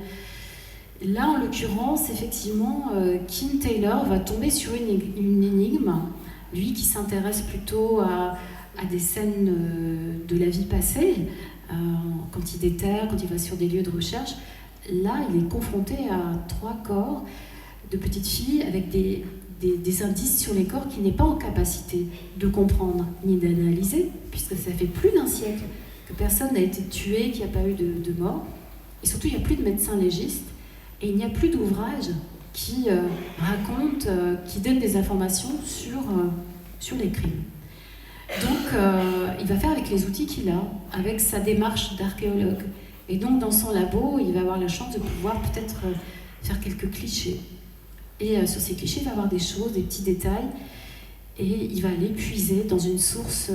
Là, en l'occurrence, effectivement, Kim Taylor va tomber sur une énigme. Lui qui s'intéresse plutôt à des scènes de la vie passée, quand il déterre, quand il va sur des lieux de recherche. Là, il est confronté à 3 corps de petites filles avec des indices sur les corps qu'il n'est pas en capacité de comprendre ni d'analyser, puisque ça fait plus d'1 siècle que personne n'a été tué, qu'il n'y a pas eu de mort. Et surtout, il n'y a plus de médecins légistes et il n'y a plus d'ouvrages qui racontent, qui donnent des informations sur les crimes. Donc, il va faire avec les outils qu'il a, avec sa démarche d'archéologue. Et donc, dans son labo, il va avoir la chance de pouvoir peut-être faire quelques clichés. Et sur ces clichés, il va avoir des choses, des petits détails, et il va aller puiser dans une source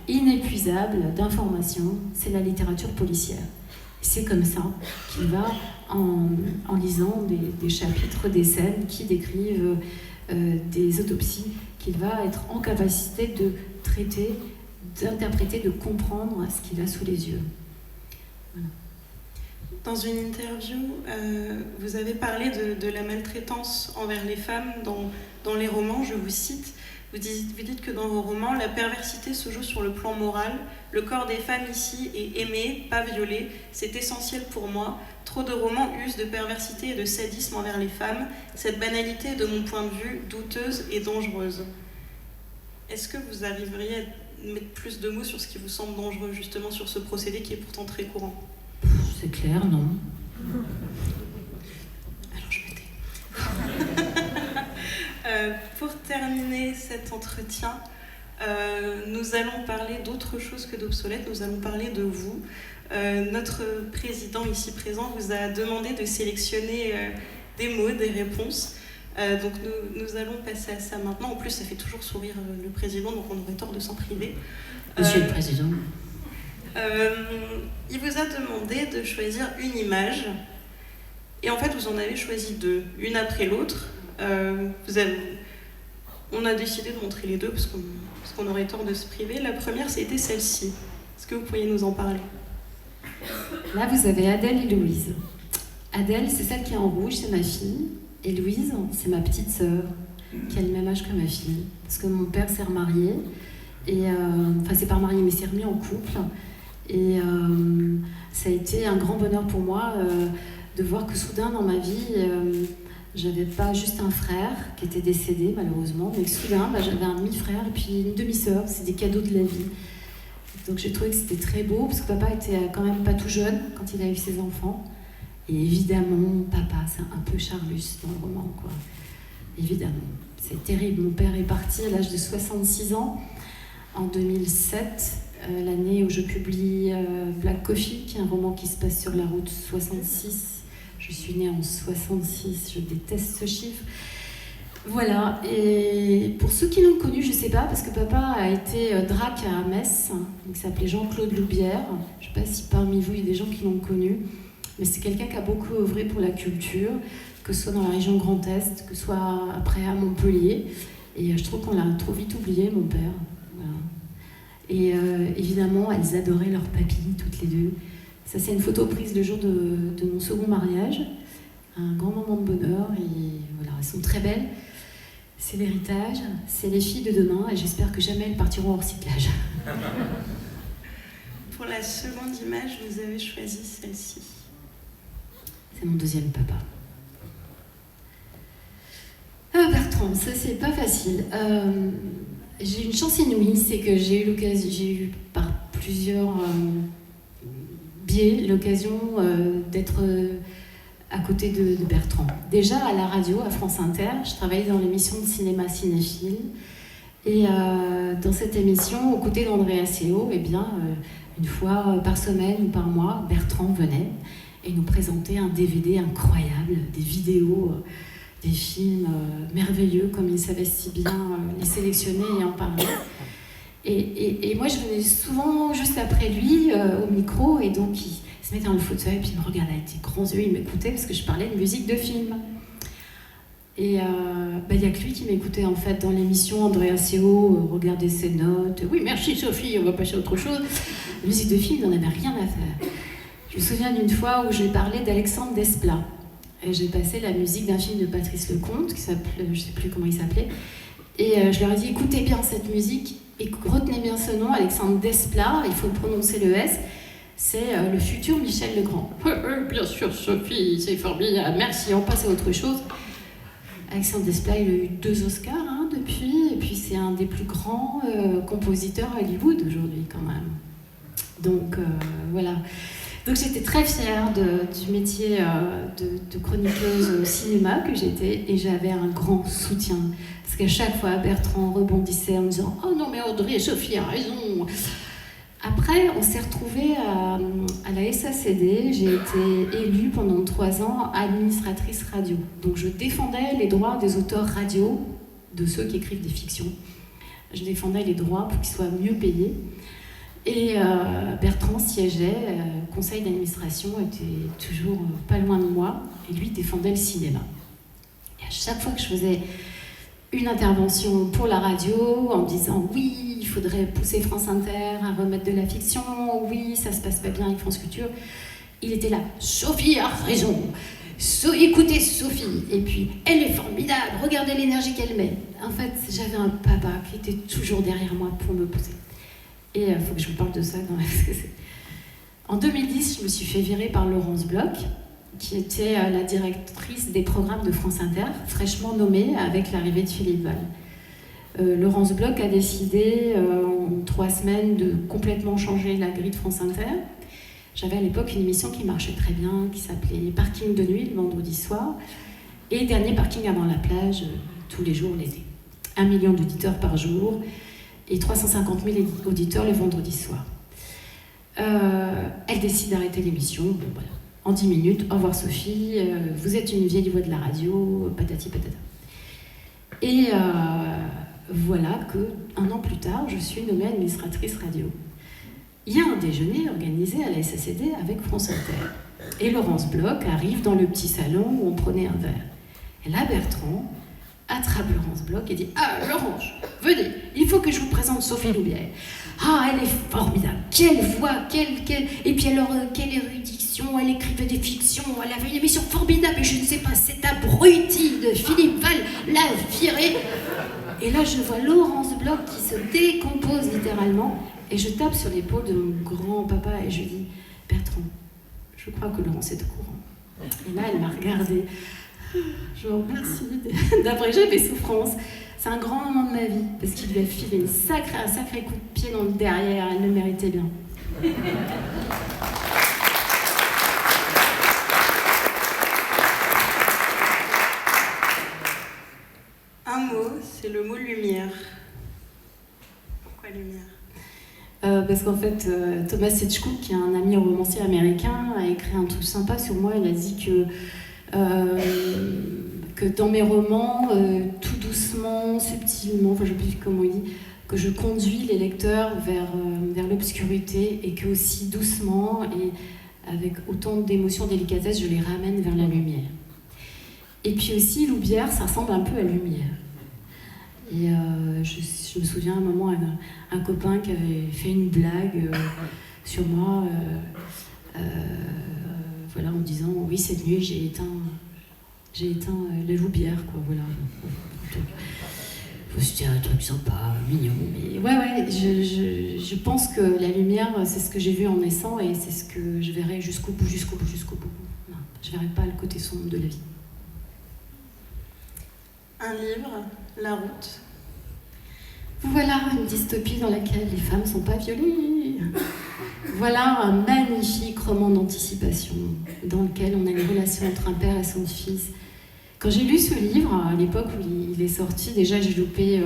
inépuisable d'informations, c'est la littérature policière. Et c'est comme ça qu'il va, en lisant des chapitres, des scènes qui décrivent des autopsies, qu'il va être en capacité de traiter, d'interpréter, de comprendre ce qu'il a sous les yeux. Voilà. Dans une interview, vous avez parlé de la maltraitance envers les femmes dans les romans, je vous cite. Vous dites que dans vos romans, la perversité se joue sur le plan moral. Le corps des femmes ici est aimé, pas violé. C'est essentiel pour moi. Trop de romans usent de perversité et de sadisme envers les femmes. Cette banalité est, de mon point de vue, douteuse et dangereuse. Est-ce que vous arriveriez à mettre plus de mots sur ce qui vous semble dangereux, justement, sur ce procédé qui est pourtant très courant ? C'est clair, non. Alors je me tais. Pour terminer cet entretien, nous allons parler d'autre chose que d'Obsolète, nous allons parler de vous. Notre président ici présent vous a demandé de sélectionner des mots, des réponses. Donc nous allons passer à ça maintenant. En plus, ça fait toujours sourire le président, donc on aurait tort de s'en priver. Monsieur le Président. Il vous a demandé de choisir une image, et en fait vous en avez choisi 2, une après l'autre. On a décidé de montrer les deux parce qu'on aurait tort de se priver. La première, c'était celle-ci. Est-ce que vous pourriez nous en parler? Là, vous avez Adèle et Louise. Adèle, c'est celle qui est en rouge, c'est ma fille. Et Louise, c'est ma petite sœur, qui a le même âge que ma fille. Parce que mon père s'est remarié. Enfin, c'est pas remarié, mais s'est remis en couple. Et ça a été un grand bonheur pour moi de voir que soudain, dans ma vie, j'avais pas juste un frère qui était décédé, malheureusement, mais que soudain, j'avais un demi-frère et puis une demi-sœur. C'est des cadeaux de la vie. Donc j'ai trouvé que c'était très beau, parce que papa était quand même pas tout jeune quand il a eu ses enfants. Et évidemment, papa, c'est un peu Charlus dans le roman, quoi. Évidemment. C'est terrible. Mon père est parti à l'âge de 66 ans, en 2007, l'année où je publie Black Coffee, qui est un roman qui se passe sur la route 66. Je suis née en 66, je déteste ce chiffre. Voilà, et pour ceux qui l'ont connu, je ne sais pas, parce que papa a été drac à Metz, il s'appelait Jean-Claude Loubière. Je ne sais pas si parmi vous, il y a des gens qui l'ont connu, mais c'est quelqu'un qui a beaucoup œuvré pour la culture, que ce soit dans la région Grand Est, que ce soit après à Montpellier. Et je trouve qu'on l'a trop vite oublié, mon père. Voilà. Et évidemment, elles adoraient leur papy, toutes les deux. Ça, c'est une photo prise le jour de mon second mariage. Un grand moment de bonheur, et voilà, elles sont très belles. C'est l'héritage, c'est les filles de demain, et j'espère que jamais elles partiront au recyclage. Pour la seconde image, vous avez choisi celle-ci. C'est mon deuxième papa. Bertrand, ça c'est pas facile. J'ai une chance inouïe, c'est que j'ai eu par plusieurs biais l'occasion d'être à côté de Bertrand. Déjà à la radio, à France Inter, je travaillais dans l'émission de cinéma cinéphile. Et dans cette émission, aux côtés d'Andrea Seo, une fois par semaine ou par mois, Bertrand venait et nous présentait un DVD incroyable, des vidéos, des films merveilleux, comme il savait si bien les sélectionner et en parler. Et moi, je venais souvent juste après lui au micro, et donc il se mettait dans le fauteuil, puis il me regardait avec des grands yeux, il m'écoutait parce que je parlais de musique de film. Et il n'y a que lui qui m'écoutait en fait dans l'émission. Andrea Seo regardait ses notes. Oui, merci Sophie, on va passer à autre chose. La musique de film, il n'en avait rien à faire. Je me souviens d'une fois où j'ai parlé d'Alexandre Desplat. Et j'ai passé la musique d'un film de Patrice Lecomte, qui s'appelait, je ne sais plus comment il s'appelait. Et je leur ai dit, écoutez bien cette musique, et retenez bien ce nom, Alexandre Desplat, il faut prononcer le S. C'est le futur Michel Legrand. Bien sûr, Sophie, c'est formidable, merci, on passe à autre chose. Alexandre Desplat, il a eu 2 Oscars depuis, et puis c'est un des plus grands compositeurs à Hollywood aujourd'hui quand même. Donc voilà. Donc j'étais très fière du métier de chroniqueuse au cinéma que j'étais, et j'avais un grand soutien. Parce qu'à chaque fois, Bertrand rebondissait en me disant « Oh non mais Audrey, Sophie a raison !» Après, on s'est retrouvés à la SACD. J'ai été élue pendant 3 ans administratrice radio. Donc je défendais les droits des auteurs radio, de ceux qui écrivent des fictions. Je défendais les droits pour qu'ils soient mieux payés. Et Bertrand siégeait, le conseil d'administration était toujours pas loin de moi, et lui défendait le cinéma. Et à chaque fois que je faisais une intervention pour la radio, en me disant oui, il faudrait pousser France Inter à remettre de la fiction, oui, ça se passe pas bien avec France Culture, il était là, Sophie a raison, écoutez Sophie, et puis elle est formidable, regardez l'énergie qu'elle met. En fait, j'avais un papa qui était toujours derrière moi pour me pousser. Et il faut que je vous parle de ça quand même. En 2010, je me suis fait virer par Laurence Bloch, qui était la directrice des programmes de France Inter, fraîchement nommée avec l'arrivée de Philippe Val. Laurence Bloch a décidé en 3 semaines de complètement changer la grille de France Inter. J'avais à l'époque une émission qui marchait très bien, qui s'appelait Parking de nuit, le vendredi soir, et dernier parking avant la plage, tous les jours l'été. 1 million d'auditeurs par jour, et 350 000 auditeurs le vendredi soir. Elle décide d'arrêter l'émission. Bon, voilà. En 10 minutes, au revoir Sophie, vous êtes une vieille voix de la radio, patati patata. Et voilà qu'un an plus tard, je suis nommée administratrice radio. Il y a un déjeuner organisé à la SACD avec France Inter. Et Laurence Bloch arrive dans le petit salon où on prenait un verre. Et là, Bertrand attrape Laurence Bloch et dit « Ah, Laurence, venez, il faut que je vous présente Sophie Loubière. Ah, elle est formidable, quelle voix, et puis alors, quelle érudition, elle écrivait des fictions, elle avait une émission formidable, et je ne sais pas, cet abruti de Philippe Val l'a virée. » Et là, je vois Laurence Bloch qui se décompose littéralement, et je tape sur l'épaule de mon grand-papa et je dis « Bertrand, je crois que Laurence est au courant. » Et là, elle m'a regardée. Je vous remercie d'abréger mes souffrances. C'est un grand moment de ma vie, parce qu'il lui a filé un sacré coup de pied dans le derrière. Elle le méritait bien. Un mot, c'est le mot lumière. Pourquoi lumière ? Parce qu'en fait, Thomas Setchkouk, qui est un ami romancier américain, a écrit un truc sympa sur moi. Il a dit que dans mes romans, tout doucement, subtilement, enfin je ne sais plus comment il dit, que je conduis les lecteurs vers l'obscurité et que aussi doucement et avec autant d'émotions, délicatesse, je les ramène vers la lumière. Et puis aussi, Loubière, ça ressemble un peu à lumière. Et je me souviens à un moment, un copain qui avait fait une blague sur moi, voilà, en disant « Oui, cette nuit, j'ai éteint la Loubière, quoi, voilà. » C'était un truc sympa, mignon, mais ouais, je pense que la lumière, c'est ce que j'ai vu en naissant et c'est ce que je verrai jusqu'au bout. Non, je verrai pas le côté sombre de la vie. Un livre, La Route. Voilà une dystopie dans laquelle les femmes ne sont pas violées. Voilà un magnifique roman d'anticipation dans lequel on a une relation entre un père et son fils. Quand j'ai lu ce livre, à l'époque où il est sorti, déjà j'ai loupé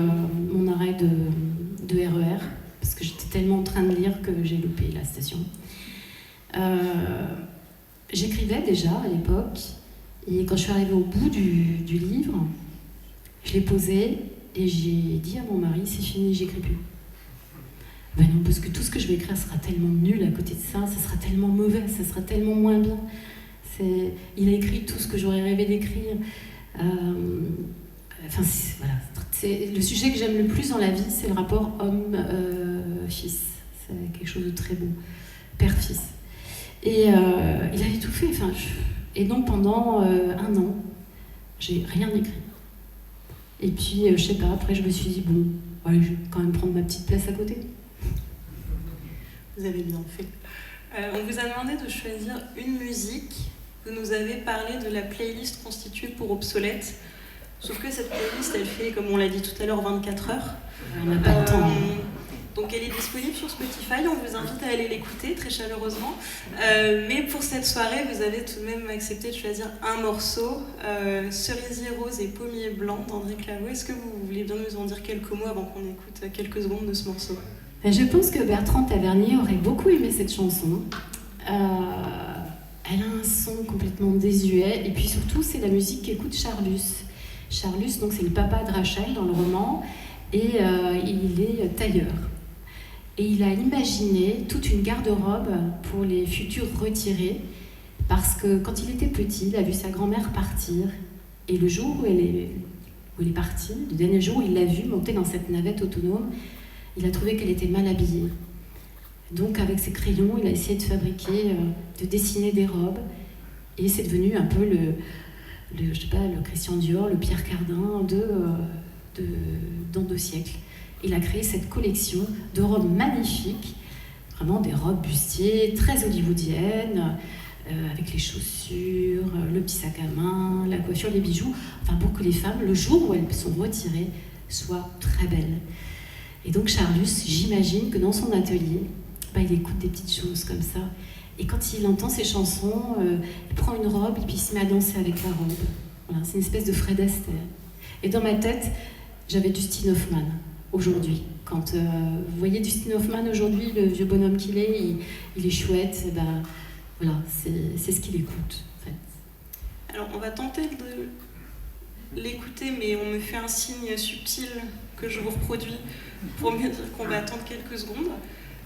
mon arrêt de RER parce que j'étais tellement en train de lire que j'ai loupé la station. J'écrivais déjà à l'époque et quand je suis arrivée au bout du livre, je l'ai posé et j'ai dit à mon mari, c'est fini, j'écris plus. Ben non, parce que tout ce que je vais écrire sera tellement nul à côté de ça sera tellement mauvais, ça sera tellement moins bien. Il a écrit tout ce que j'aurais rêvé d'écrire. Voilà. Le sujet que j'aime le plus dans la vie, c'est le rapport homme-fils. C'est quelque chose de très beau. Père-fils. Et il avait tout fait. Et donc pendant 1 an, j'ai rien écrit. Et puis, je sais pas, après je me suis dit, bon, ouais, je vais quand même prendre ma petite place à côté. Vous avez bien fait. On vous a demandé de choisir une musique. Vous nous avez parlé de la playlist constituée pour Obsolète. Sauf que cette playlist, elle fait, comme on l'a dit tout à l'heure, 24 heures. On n'a pas le temps. Donc elle est disponible sur Spotify, on vous invite à aller l'écouter très chaleureusement. Mais pour cette soirée, vous avez tout de même accepté de choisir un morceau, Cerisier rose et pommier blanc d'André Claveau. Est-ce que vous voulez bien nous en dire quelques mots avant qu'on écoute quelques secondes de ce morceau ? Je pense que Bertrand Tavernier aurait beaucoup aimé cette chanson. Elle a un son complètement désuet et puis surtout c'est la musique qu'écoute Charlus. Charlus, donc c'est le papa de Rachel dans le roman et il est tailleur. Et il a imaginé toute une garde-robe pour les futurs retirés parce que quand il était petit, il a vu sa grand-mère partir et le jour où elle est partie, le dernier jour où il l'a vue monter dans cette navette autonome, il a trouvé qu'elle était mal habillée. Donc avec ses crayons, il a essayé de fabriquer, de dessiner des robes et c'est devenu un peu le Christian Dior, le Pierre Cardin dans 2 siècles. Il a créé cette collection de robes magnifiques, vraiment des robes bustiers, très hollywoodiennes, avec les chaussures, le petit sac à main, la coiffure, les bijoux, enfin pour que les femmes, le jour où elles sont retirées, soient très belles. Et donc Charlus, j'imagine que dans son atelier, il écoute des petites choses comme ça. Et quand il entend ces chansons, il prend une robe et puis il se met à danser avec la robe. Voilà, c'est une espèce de Fred Astaire. Et dans ma tête, j'avais Dustin Hoffman aujourd'hui. Quand vous voyez Dustin Hoffman aujourd'hui, le vieux bonhomme qu'il est, il est chouette. Et voilà, c'est ce qu'il écoute. En fait. Alors on va tenter de l'écouter, mais on me fait un signe subtil que je vous reproduis pour me dire qu'on va attendre quelques secondes.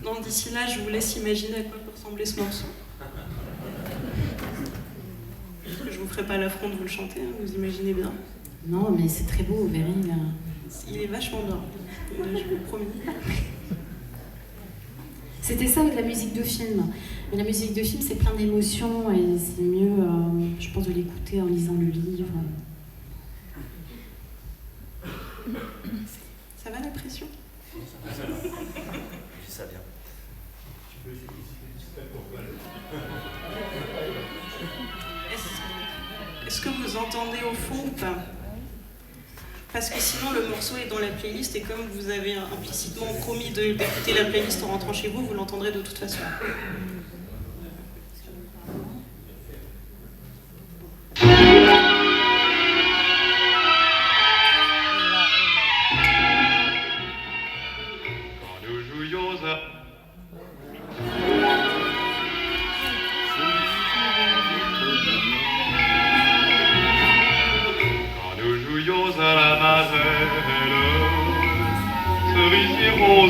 Donc d'ici là, je vous laisse imaginer à quoi peut ressembler ce morceau. Je ne vous ferai pas l'affront de vous le chanter, hein, vous imaginez bien. Non, mais c'est très beau, vous verrez. Il est vachement bien, je vous promets. C'était ça avec la musique de film. Mais la musique de film, c'est plein d'émotions et c'est mieux, je pense, de l'écouter en lisant le livre. Ça va la pression? Ça vient. Est-ce que vous entendez au fond ou pas? Parce que sinon le morceau est dans la playlist et comme vous avez implicitement promis d'écouter la playlist en rentrant chez vous, vous l'entendrez de toute façon.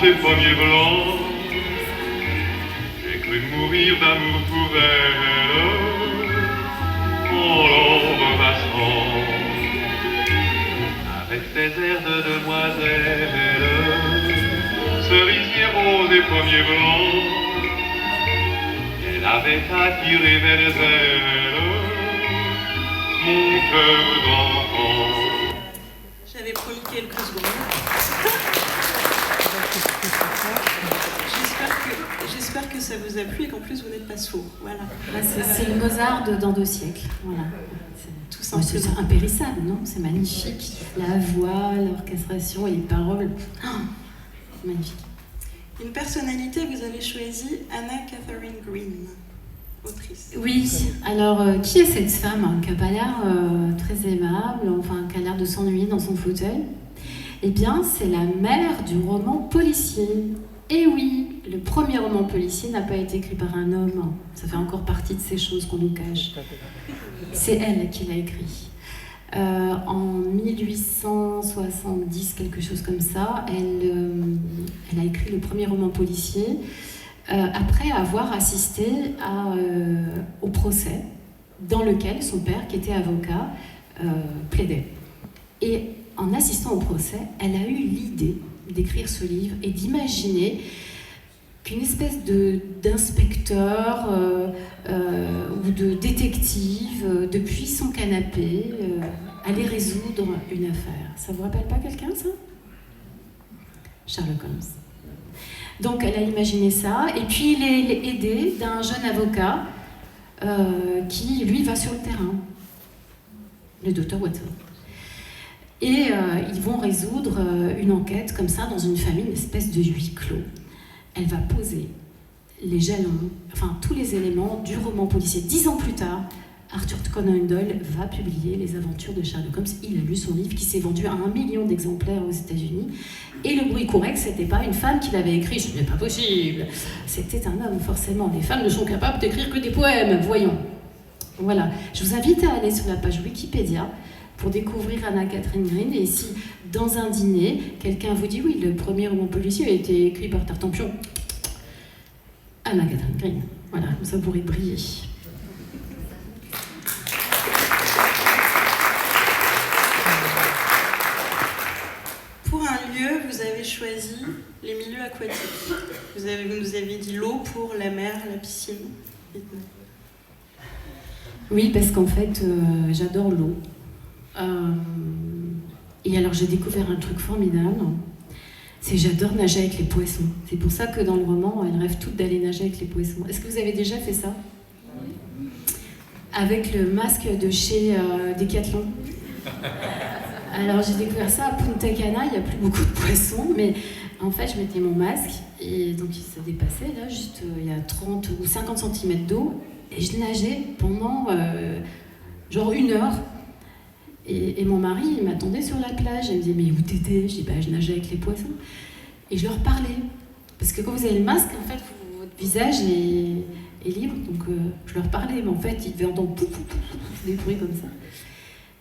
Des pommiers blancs, j'ai cru mourir d'amour pour elle, en l'embrassant, avec ses airs de demoiselle, cerisier rose et pommiers blancs, elle avait attiré vers elle mon cœur d'enfant. J'avais promis quelques secondes. J'espère que ça vous a plu et qu'en plus vous n'êtes pas sourd. Voilà. C'est le Mozart dans 2 siècles. Voilà. Tout simplement. C'est impérissable, non? C'est magnifique. La voix, l'orchestration et les paroles. Oh, magnifique. Une personnalité, vous avez choisi Anna Catherine Green, autrice. Oui, alors qui est cette femme qui n'a pas l'air très aimable, enfin qui a l'air de s'ennuyer dans son fauteuil? Eh bien, c'est la mère du roman policier. Et oui, le premier roman policier n'a pas été écrit par un homme. Ça fait encore partie de ces choses qu'on nous cache. C'est elle qui l'a écrit. En 1870, quelque chose comme ça, elle a écrit le premier roman policier après avoir assisté au procès dans lequel son père, qui était avocat, plaidait. Et en assistant au procès, elle a eu l'idée d'écrire ce livre et d'imaginer qu'une espèce d'inspecteur ou de détective, depuis son canapé, allait résoudre une affaire. Ça vous rappelle pas quelqu'un, ça? Sherlock Holmes. Donc elle a imaginé ça, et puis il est aidé d'un jeune avocat qui, lui, va sur le terrain, le docteur Watson. Et ils vont résoudre une enquête comme ça dans une famille, une espèce de huis clos. Elle va poser les jalons, enfin tous les éléments du roman policier. 10 ans plus tard, Arthur Conan Doyle va publier les aventures de Sherlock Holmes. Il a lu son livre qui s'est vendu à 1 million d'exemplaires aux États-Unis. Et le bruit courait que c'était pas une femme qui l'avait écrit. Ce n'est pas possible. C'était un homme, forcément. Les femmes ne sont capables d'écrire que des poèmes, voyons. Voilà. Je vous invite à aller sur la page Wikipédia pour découvrir Anna Catherine Green. Et si, dans un dîner, quelqu'un vous dit « Oui, le premier roman policier a été écrit par Tartampion », Anna Catherine Green. Voilà, comme ça vous pourrez briller. Pour un lieu, vous avez choisi les milieux aquatiques. Vous nous avez dit l'eau pour la mer, la piscine. Oui, parce qu'en fait, j'adore l'eau. Et alors j'ai découvert un truc formidable, c'est j'adore nager avec les poissons. C'est pour ça que dans le roman, elles rêvent toutes d'aller nager avec les poissons. Est-ce que vous avez déjà fait ça? Avec le masque de chez Decathlon. Alors j'ai découvert ça à Punta Cana, il n'y a plus beaucoup de poissons, mais en fait je mettais mon masque et donc ça dépassait là, juste il y a 30 ou 50 cm d'eau et je nageais pendant genre 1 heure. Et mon mari, il m'attendait sur la plage, il me disait « Mais où t'étais ?» Je dis « Je nageais avec les poissons. » Et je leur parlais. Parce que quand vous avez le masque, en fait, votre visage est libre, donc je leur parlais. Mais en fait, ils devaient entendre des bruits comme ça.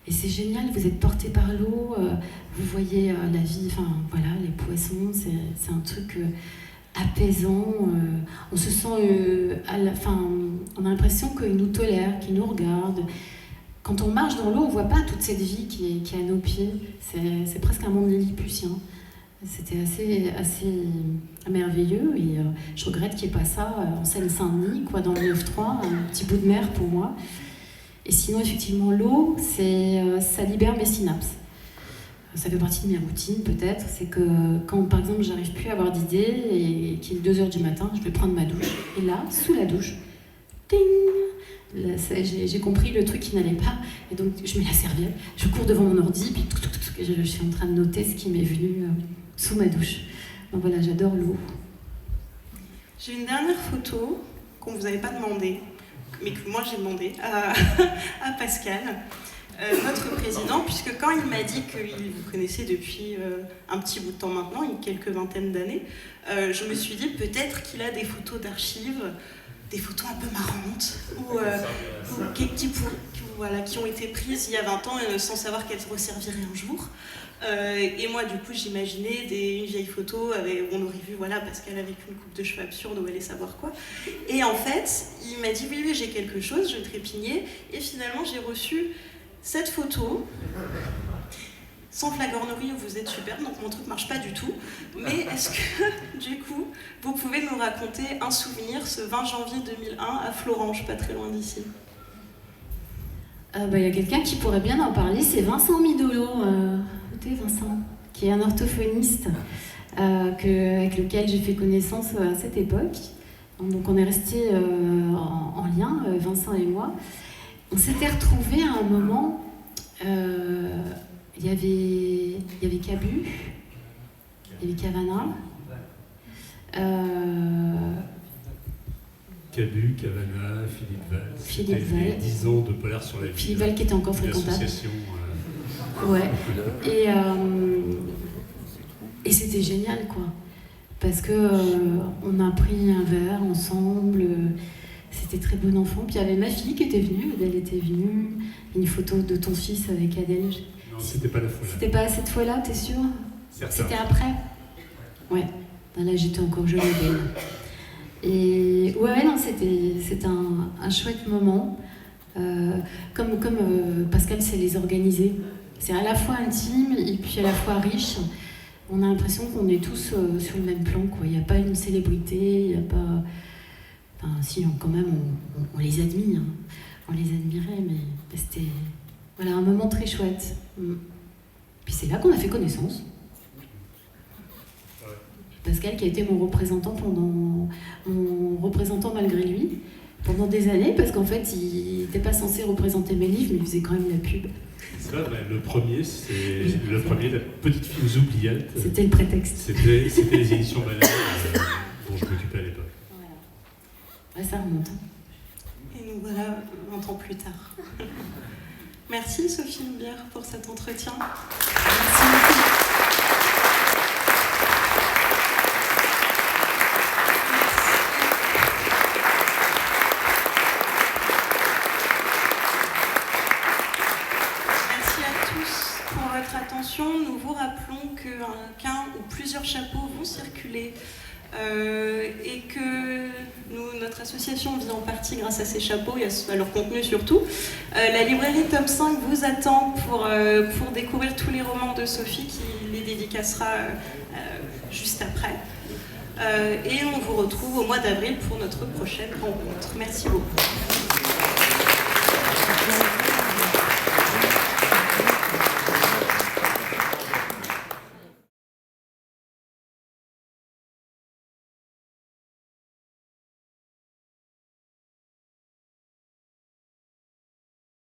Et c'est génial, vous êtes porté par l'eau, vous voyez la vie, enfin voilà, les poissons, c'est un truc apaisant. On se sent, on a l'impression qu'ils nous tolèrent, qu'ils nous regardent. quand on marche dans l'eau, on ne voit pas toute cette vie qui est à nos pieds. C'est presque un monde lilliputien. C'était assez merveilleux et je regrette qu'il n'y ait pas ça en Seine-Saint-Denis, quoi, dans le 9-3, un petit bout de mer pour moi. Et sinon, effectivement, l'eau, ça libère mes synapses. Ça fait partie de mes routines, peut-être. C'est que quand, par exemple, j'arrive plus à avoir d'idées et qu'il est 2h du matin, je vais prendre ma douche. Et là, sous la douche, ding, là, j'ai compris le truc qui n'allait pas. Et donc, je mets la serviette, je cours devant mon ordi, puis je suis en train de noter ce qui m'est venu sous ma douche. Donc voilà, j'adore l'eau. J'ai une dernière photo qu'on ne vous avait pas demandé, mais que moi j'ai demandé à Pascal, notre président, puisque quand il m'a dit qu'il vous connaissait depuis un petit bout de temps maintenant, quelques vingtaines d'années, je me suis dit peut-être qu'il a des photos d'archives, des photos un peu marrantes, qui ont été prises il y a 20 ans sans savoir qu'elles resserviraient un jour. Et moi, du coup, j'imaginais une vieille photo où on aurait vu Pascal avec une coupe de cheveux absurde où allait savoir quoi. Et en fait, il m'a dit oui, j'ai quelque chose, je trépignais. Et finalement, j'ai reçu cette photo. Sans flagornerie, vous êtes superbe, donc mon truc marche pas du tout. Mais est-ce que, du coup, vous pouvez nous raconter un souvenir ce 20 janvier 2001 à Florange, pas très loin d'ici? Y a quelqu'un qui pourrait bien en parler, c'est Vincent Midolo. Vincent, qui est un orthophoniste avec lequel j'ai fait connaissance à cette époque. Donc on est restés en lien, Vincent et moi. On s'était retrouvés à un moment, il y avait Cabu, il y avait Cavana. Cabu, Cavana, Philippe Val. 10 ans de Polar sur la ville. Philippe Val qui était encore fréquentable. Ouais. Et c'était génial, quoi. Parce que on a pris un verre ensemble. C'était très bon enfant. Puis il y avait ma fille qui était venue. Adèle était venue. Une photo de ton fils avec Adèle. Non, c'était pas la fois-là. C'était pas cette fois-là, t'es sûre? Certain. C'était après? Ouais. Là, j'étais encore jeune et belle. Et ouais, non, c'était un chouette moment. Comme Pascal sait les organiser. C'est à la fois intime et puis à la fois riche. On a l'impression qu'on est tous sur le même plan, quoi. Il n'y a pas une célébrité, il n'y a pas... Enfin, si, quand même, on les admire. On les admirait, mais c'était un moment très chouette. Puis c'est là qu'on a fait connaissance. Pascal, qui a été mon représentant malgré lui, pendant des années, parce qu'en fait, il n'était pas censé représenter mes livres, mais il faisait quand même la pub. C'est vrai, le premier, La petite fille aux oubliettes. C'était le prétexte. C'était les éditions Balade dont je m'occupais à l'époque. Voilà. Ouais, ça remonte. Et nous voilà 20 ans plus tard. Merci Sophie Loubière pour cet entretien. Merci. Nous vous rappelons qu'un ou plusieurs chapeaux vont circuler et que notre association vit en partie grâce à ces chapeaux et à leur contenu surtout. La librairie Tome 5 vous attend pour découvrir tous les romans de Sophie qui les dédicacera juste après. Et on vous retrouve au mois d'avril pour notre prochaine rencontre. Merci beaucoup.